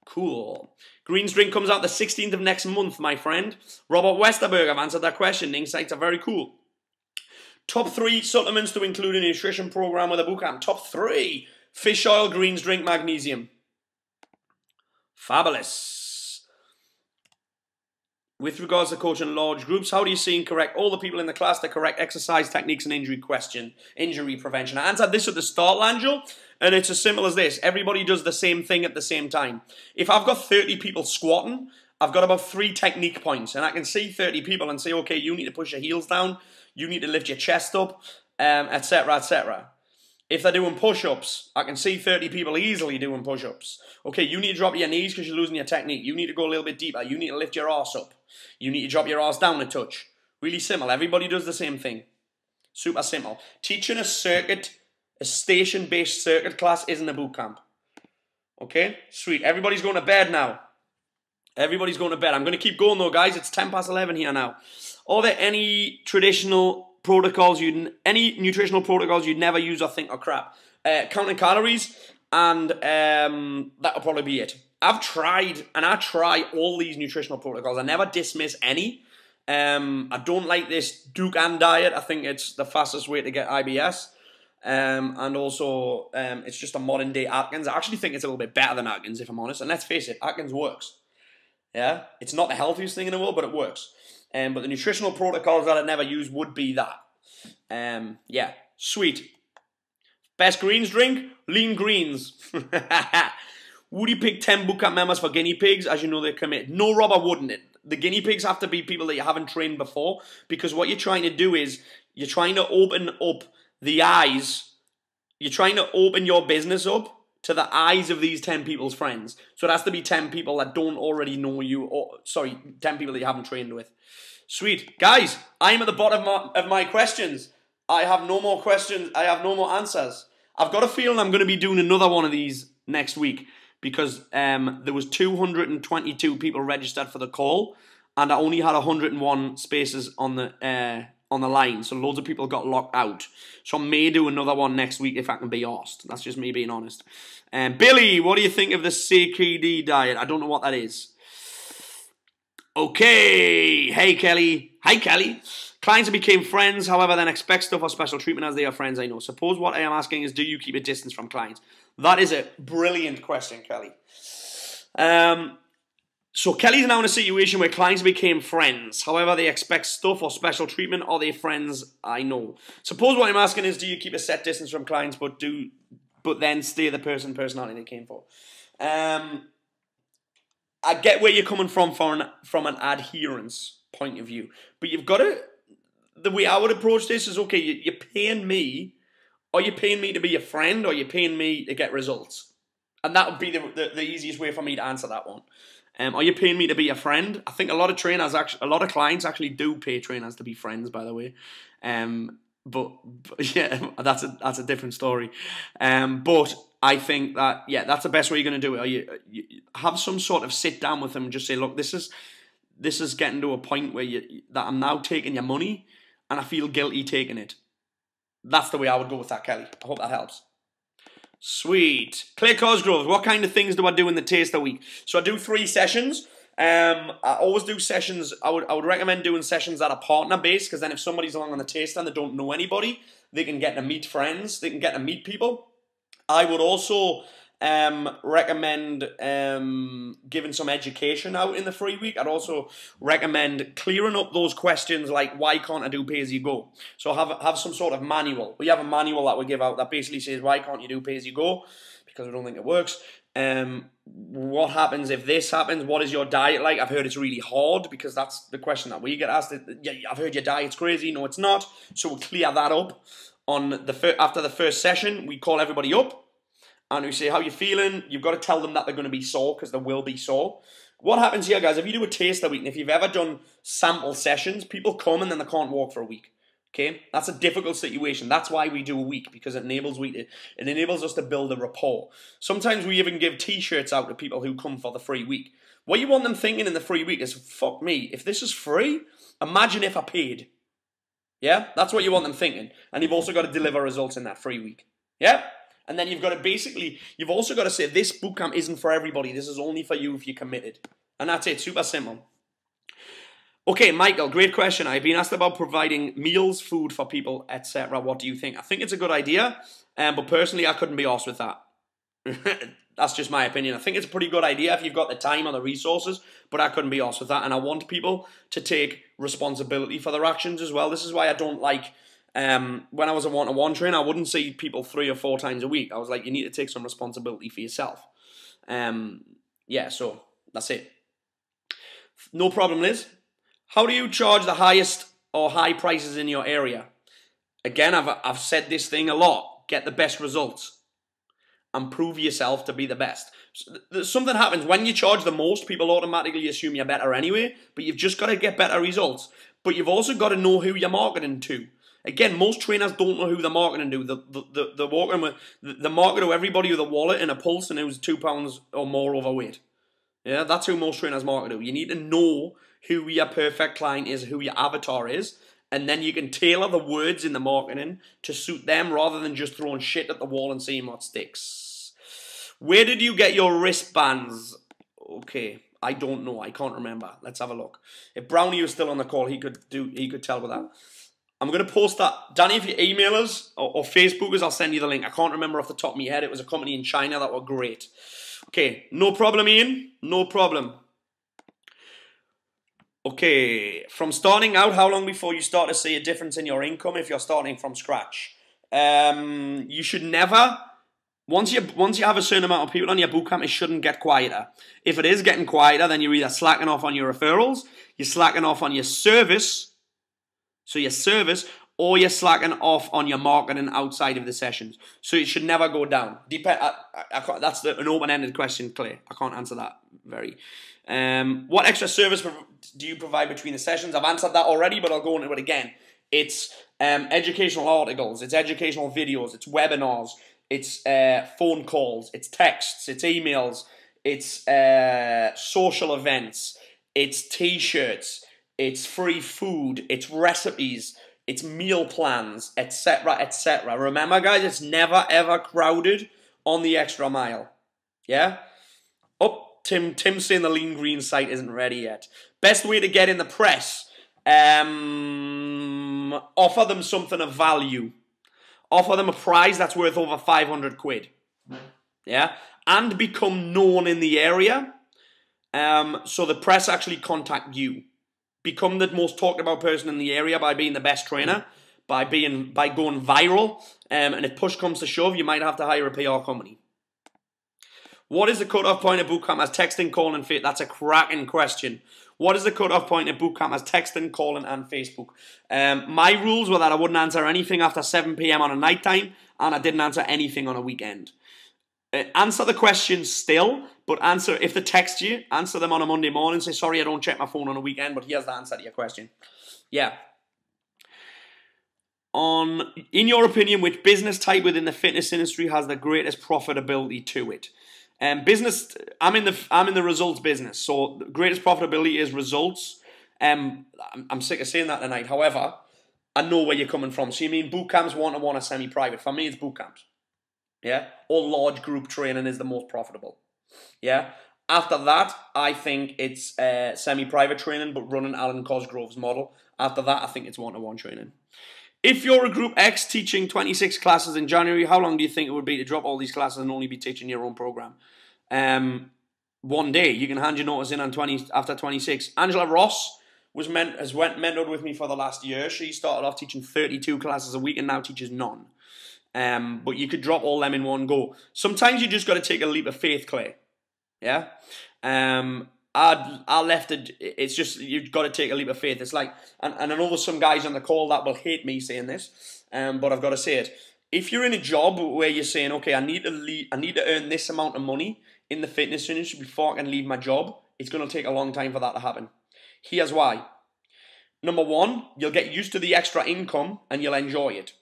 Cool. Greens drink comes out the 16th of next month, my friend. Robert Westerberg, I've answered that question. Insights are very cool. Top 3 supplements to include in a nutrition program with a bootcamp. Top 3. Fish oil, greens drink, magnesium. Fabulous. With regards to coaching large groups, how do you see and correct all the people in the class the correct exercise techniques and injury prevention? I answered this at the start, Langel, and it's as simple as this. Everybody does the same thing at the same time. If I've got 30 people squatting, I've got about 3 technique points, and I can see 30 people and say, okay, you need to push your heels down, you need to lift your chest up, etc., etc. If they're doing push-ups, I can see 30 people easily doing push-ups. Okay, you need to drop your knees because you're losing your technique. You need to go a little bit deeper. You need to lift your arse up. You need to drop your arse down a touch. Really simple. Everybody does the same thing. Super simple. Teaching a station-based circuit class isn't a boot camp. Okay? Sweet. Everybody's going to bed now. Everybody's going to bed. I'm going to keep going though, guys. It's 10 past 11 here now. Are there any nutritional protocols you'd never use or think are crap? Counting calories, and that'll probably be it. I've tried, and I try all these nutritional protocols. I never dismiss any. I don't like this Dukan diet. I think it's the fastest way to get IBS. And also, it's just a modern day Atkins. I actually think it's a little bit better than Atkins, if I'm honest. And let's face it, Atkins works. Yeah, it's not the healthiest thing in the world, but it works. But the nutritional protocols that I'd never use would be that. Yeah, sweet. Best greens drink? Lean greens. Would you pick 10 bootcamp members for guinea pigs as you know they're committed? No, Rob, I wouldn't. The guinea pigs have to be people that you haven't trained before, because what you're trying to do is you're trying to open up the eyes. You're trying to open your business up to the eyes of these 10 people's friends. So it has to be 10 people that don't already know you, or 10 people that you haven't trained with. Sweet. Guys, I'm at the bottom of my questions. I have no more questions. I have no more answers. I've got a feeling I'm going to be doing another one of these next week, because there was 222 people registered for the call, and I only had 101 spaces on the line, so loads of people got locked out. So I may do another one next week if I can be asked. That's just me being honest. Billy, what do you think of the CKD diet? I don't know what that is. Okay. Hey, Kelly. Hi, Kelly. Clients who became friends, however, then expect stuff or special treatment as they are friends, I know. Suppose what I am asking is, do you keep a distance from clients? That is a brilliant question, Kelly. So Kelly's now in a situation where clients became friends. However, they expect stuff or special treatment. Are they friends? I know. Suppose what I'm asking is, do you keep a set distance from clients, but then stay the personality they came for? I get where you're coming from an adherence point of view, but you've got to. The way I would approach this is, okay, you're paying me. Are you paying me to be a friend, or are you paying me to get results? And that would be the easiest way for me to answer that one. Are you paying me to be a friend? I think a lot of clients actually do pay trainers to be friends, by the way. But yeah, that's a different story. But I think that, yeah, that's the best way you're going to do it. You have some sort of sit down with them and just say, look, this is getting to a point where that I'm now taking your money and I feel guilty taking it. That's the way I would go with that, Kelly. I hope that helps. Sweet. Clay Cosgrove, what kind of things do I do in the taster week? So I do 3 sessions. I always do sessions. I would recommend doing sessions that are partner based, because then if somebody's along on the taster and they don't know anybody, they can get to meet friends. They can get to meet people. I would also recommend giving some education out in the free week. I'd also recommend clearing up those questions like, why can't I do pay as you go? So have some sort of manual. We have a manual that we give out that basically says, why can't you do pay as you go? Because we don't think it works. What happens if this happens? What is your diet like? I've heard it's really hard, because that's the question that we get asked. Yeah, I've heard your diet's crazy. No, it's not. So we'll clear that up after the first session. We call everybody up and we say, how you feeling? You've got to tell them that they're going to be sore, because they will be sore. What happens here, guys, if you do a taster week, and if you've ever done sample sessions, people come and then they can't walk for a week. Okay, that's a difficult situation. That's why we do a week, because it enables us to build a rapport. Sometimes we even give t-shirts out to people who come for the free week. What you want them thinking in the free week is, fuck me, if this is free, imagine if I paid. Yeah, that's what you want them thinking. And you've also got to deliver results in that free week. Yeah, And then you've got to basically, you've also got to say, this bootcamp isn't for everybody. This is only for you if you're committed. And that's it. Super simple. Okay, Michael, great question. I've been asked about providing meals, food for people, etc. What do you think? I think it's a good idea, but personally, I couldn't be arsed with that. That's just my opinion. I think it's a pretty good idea if you've got the time or the resources, but I couldn't be arsed with that. And I want people to take responsibility for their actions as well. This is why I don't like, when I was a one-to-one trainer, I wouldn't see people 3 or 4 times a week. I was like, you need to take some responsibility for yourself. Yeah, so that's it. No problem, Liz. How do you charge the highest or high prices in your area? Again, I've said this thing a lot. Get the best results and prove yourself to be the best. Something happens when you charge the most, people automatically assume you're better anyway, but you've just got to get better results. But you've also got to know who you're marketing to. Again, most trainers don't know who they're marketing to. They're marketing to everybody with a wallet and a pulse and who's 2 pounds or more overweight. Yeah, that's who most trainers market to. You need to know who your perfect client is, who your avatar is, and then you can tailor the words in the marketing to suit them rather than just throwing shit at the wall and seeing what sticks. Where did you get your wristbands? Okay, I don't know. I can't remember. Let's have a look. If Brownie was still on the call, he could tell with that. I'm going to post that. Danny, if you email us or Facebook us, I'll send you the link. I can't remember off the top of my head. It was a company in China that were great. Okay, no problem, Ian. No problem. Okay, from starting out, how long before you start to see a difference in your income if you're starting from scratch? You should never, once you have a certain amount of people on your bootcamp, it shouldn't get quieter. If it is getting quieter, then you're either slacking off on your referrals, you're slacking off on your service, or you're slacking off on your marketing outside of the sessions. So it should never go down. That's an open-ended question, Clay. I can't answer that very. What extra service do you provide between the sessions? I've answered that already, but I'll go into it again. It's educational articles, it's educational videos, it's webinars, it's phone calls, it's texts, it's emails, it's social events, it's t-shirts, it's free food, it's recipes, it's meal plans, etc., etc. Remember, guys, it's never ever crowded on the extra mile. Yeah? Oh, Tim's saying the Lean Green site isn't ready yet. Best way to get in the press. Offer them something of value. Offer them a prize that's worth over 500 quid. Yeah? And become known in the area. So the press actually contact you. Become the most talked about person in the area by being the best trainer, by going viral, and if push comes to shove, you might have to hire a PR company. What is the cutoff point of bootcamp as texting, calling, Facebook? That's a cracking question. What is the cutoff point of bootcamp as texting, calling, and Facebook? My rules were that I wouldn't answer anything after 7 PM on a night time, and I didn't answer anything on a weekend. Answer the questions still, but answer, if they text you, answer them on a Monday morning. Say, sorry, I don't check my phone on a weekend, but here's the answer to your question. Yeah. In your opinion, which business type within the fitness industry has the greatest profitability to it? Business, I'm in the results business, so the greatest profitability is results. I'm sick of saying that tonight. However, I know where you're coming from. So you mean boot camps, one-to-one, or semi-private? For me, it's boot camps. Yeah, or large group training is the most profitable. Yeah, after that, I think it's semi-private training, but running Alan Cosgrove's model. After that, I think it's one-to-one training. If you're a group X teaching 26 classes in January, how long do you think it would be to drop all these classes and only be teaching your own program? 1 day. You can hand your notice in on after 26. Angela Ross has mentored with me for the last year. She started off teaching 32 classes a week and now teaches none. But you could drop all them in one go. Sometimes you just got to take a leap of faith, Clay. Yeah? I left it, it's just, you've got to take a leap of faith. It's like, and I know there's some guys on the call that will hate me saying this, but I've got to say it. If you're in a job where you're saying, okay, I need to earn this amount of money in the fitness industry before I can leave my job, it's going to take a long time for that to happen. Here's why. Number one, you'll get used to the extra income and you'll enjoy it.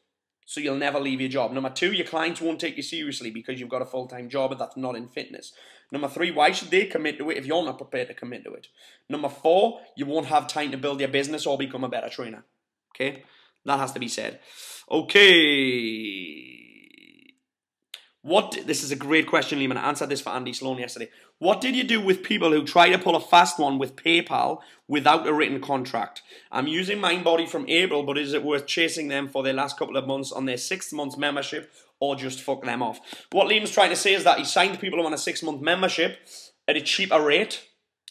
So you'll never leave your job. Number two, your clients won't take you seriously because you've got a full-time job and that's not in fitness. Number three, why should they commit to it if you're not prepared to commit to it? Number four, you won't have time to build your business or become a better trainer. Okay? That has to be said. Okay. This is a great question, Liam, and I answered this for Andy Sloan yesterday. What did you do with people who try to pull a fast one with PayPal without a written contract? I'm using MindBody from April, but is it worth chasing them for their last couple of months on their 6 months membership, or just fuck them off? What Liam's trying to say is that he signed people on a 6 month membership at a cheaper rate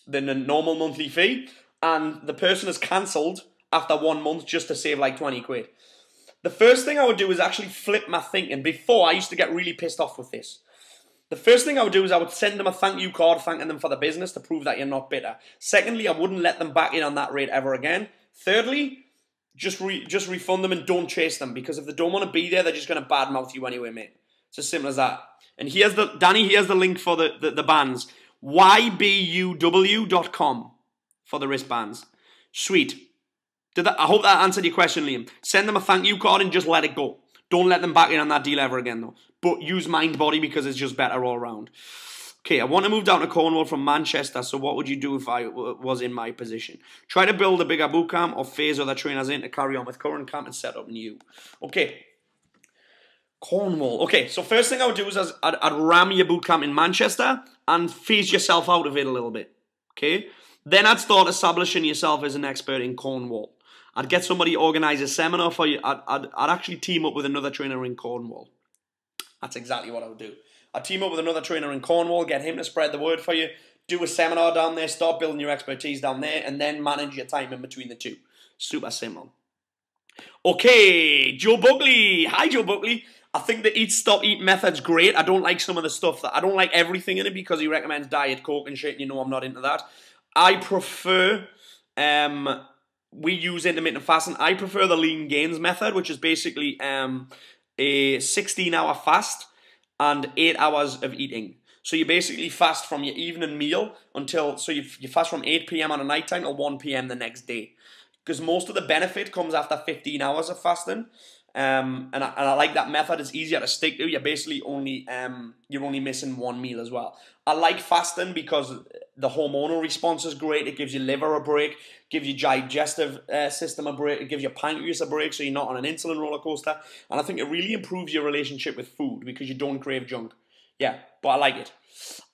than a normal monthly fee, and the person has cancelled after 1 month just to save like 20 quid. The first thing I would do is actually flip my thinking. Before, I used to get really pissed off with this. The first thing I would do is I would send them a thank you card thanking them for the business to prove that you're not bitter. Secondly, I wouldn't let them back in on that rate ever again. Thirdly, just refund them and don't chase them, because if they don't want to be there, they're just going to badmouth you anyway, mate. It's as simple as that. And here's the link for the bands. YBUW.com for the wristbands. Sweet. I hope that answered your question, Liam. Send them a thank you card and just let it go. Don't let them back in on that deal ever again, though. But use MindBody because it's just better all around. Okay, I want to move down to Cornwall from Manchester, so what would you do if I was in my position? Try to build a bigger boot camp or phase other trainers in to carry on with current camp and set up new. Okay, Cornwall. Okay, so first thing I would do is I'd ram your boot camp in Manchester and phase yourself out of it a little bit. Okay, then I'd start establishing yourself as an expert in Cornwall. I'd get somebody to organise a seminar for you. I'd actually team up with another trainer in Cornwall. That's exactly what I would do. I'd team up with another trainer in Cornwall, get him to spread the word for you, do a seminar down there, start building your expertise down there, and then manage your time in between the two. Super simple. Okay, Joe Buckley. Hi, Joe Buckley. I think the Eat Stop Eat method's great. I don't like some of the stuff I don't like everything in it because he recommends Diet Coke and shit, and you know I'm not into that. I prefer... we use intermittent fasting. I prefer the lean gains method, which is basically a 16-hour fast and 8 hours of eating. So you basically fast from your evening meal so you fast from 8 p.m. on a night time till 1 p.m. the next day. Because most of the benefit comes after 15 hours of fasting. And I like that method. It's easier to stick to. You're basically only missing one meal as well. I like fasting because the hormonal response is great. It gives your liver a break, gives your digestive system a break, it gives your pancreas a break, so you're not on an insulin roller coaster. And I think it really improves your relationship with food because you don't crave junk. Yeah, but I like it.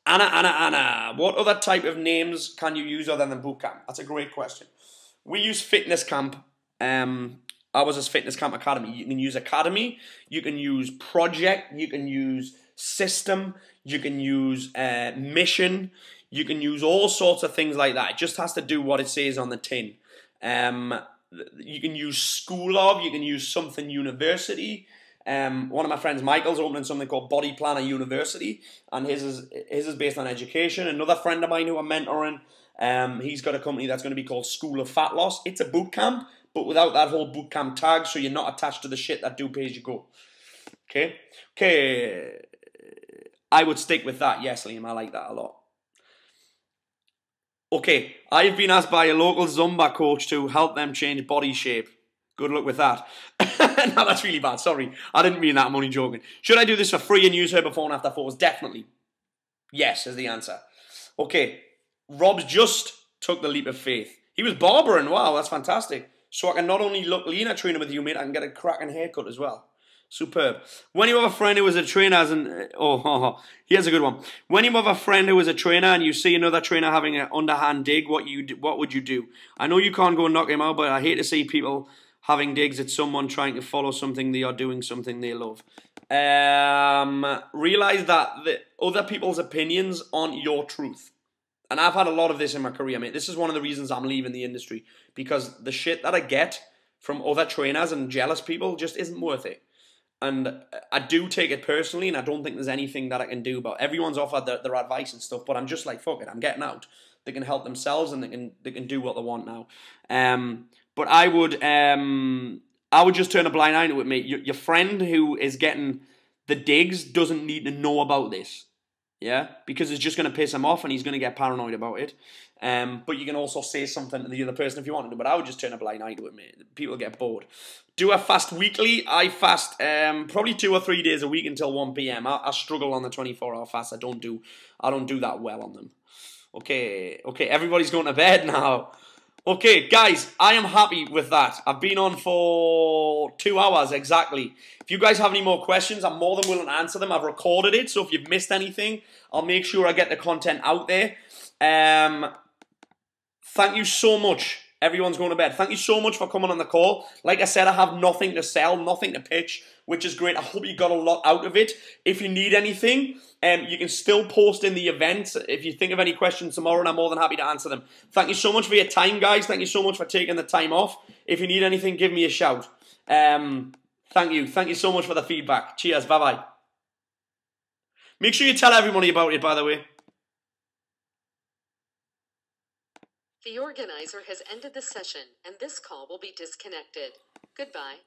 Anna. What other type of names can you use other than bootcamp? That's a great question. We use fitness camp. Ours is Fitness Camp Academy. You can use Academy, you can use Project, you can use System, you can use Mission, you can use all sorts of things like that. It just has to do what it says on the tin. You can use School of, you can use Something University. One of my friends, Michael's opening something called Body Planner University, and his is based on education. Another friend of mine who I'm mentoring, he's got a company that's going to be called School of Fat Loss. It's a boot camp, but without that whole bootcamp tag, so you're not attached to the shit that do pay as you go. Okay? I would stick with that. Yes, Liam, I like that a lot. Okay, I've been asked by a local Zumba coach to help them change body shape. Good luck with that. No, that's really bad. Sorry, I didn't mean that. I'm only joking. Should I do this for free and use her before and after photos? Definitely. Yes is the answer. Okay, Rob's just took the leap of faith. He was barbering. Wow, that's fantastic. So I can not only look leaner training with you, mate, I can get a cracking haircut as well. Superb. When you have a friend who is a trainer, here's a good one. When you have a friend who is a trainer and you see another trainer having an underhand dig, what would you do? I know you can't go and knock him out, but I hate to see people having digs at someone trying to follow something they are doing something they love. Realize that the other people's opinions aren't your truth. And I've had a lot of this in my career, mate. This is one of the reasons I'm leaving the industry. Because the shit that I get from other trainers and jealous people just isn't worth it. And I do take it personally, and I don't think there's anything that I can do about it. Everyone's offered their advice and stuff, but I'm just like, fuck it, I'm getting out. They can help themselves, and they can do what they want now. But I would just turn a blind eye to it, mate. Your friend who is getting the digs doesn't need to know about this. Yeah, because it's just going to piss him off and he's going to get paranoid about it. But you can also say something to the other person if you want to. But I would just turn a blind eye to it, mate. People get bored. Do I fast weekly? I fast probably 2 or 3 days a week until 1 p.m. I struggle on the 24-hour fast. I don't do that well on them. Okay, everybody's going to bed now. Okay, guys, I am happy with that. I've been on for 2 hours exactly. If you guys have any more questions, I'm more than willing to answer them. I've recorded it, so if you've missed anything, I'll make sure I get the content out there. Thank you so much. Everyone's going to bed. Thank you so much for coming on the call. Like I said, I have nothing to sell, nothing to pitch, which is great. I hope you got a lot out of it. If you need anything, you can still post in the event. If you think of any questions tomorrow, and I'm more than happy to answer them. Thank you so much for your time, guys. Thank you so much for taking the time off. If you need anything, give me a shout. Thank you. Thank you so much for the feedback. Cheers. Bye-bye. Make sure you tell everybody about it, by the way. The organizer has ended the session, and this call will be disconnected. Goodbye.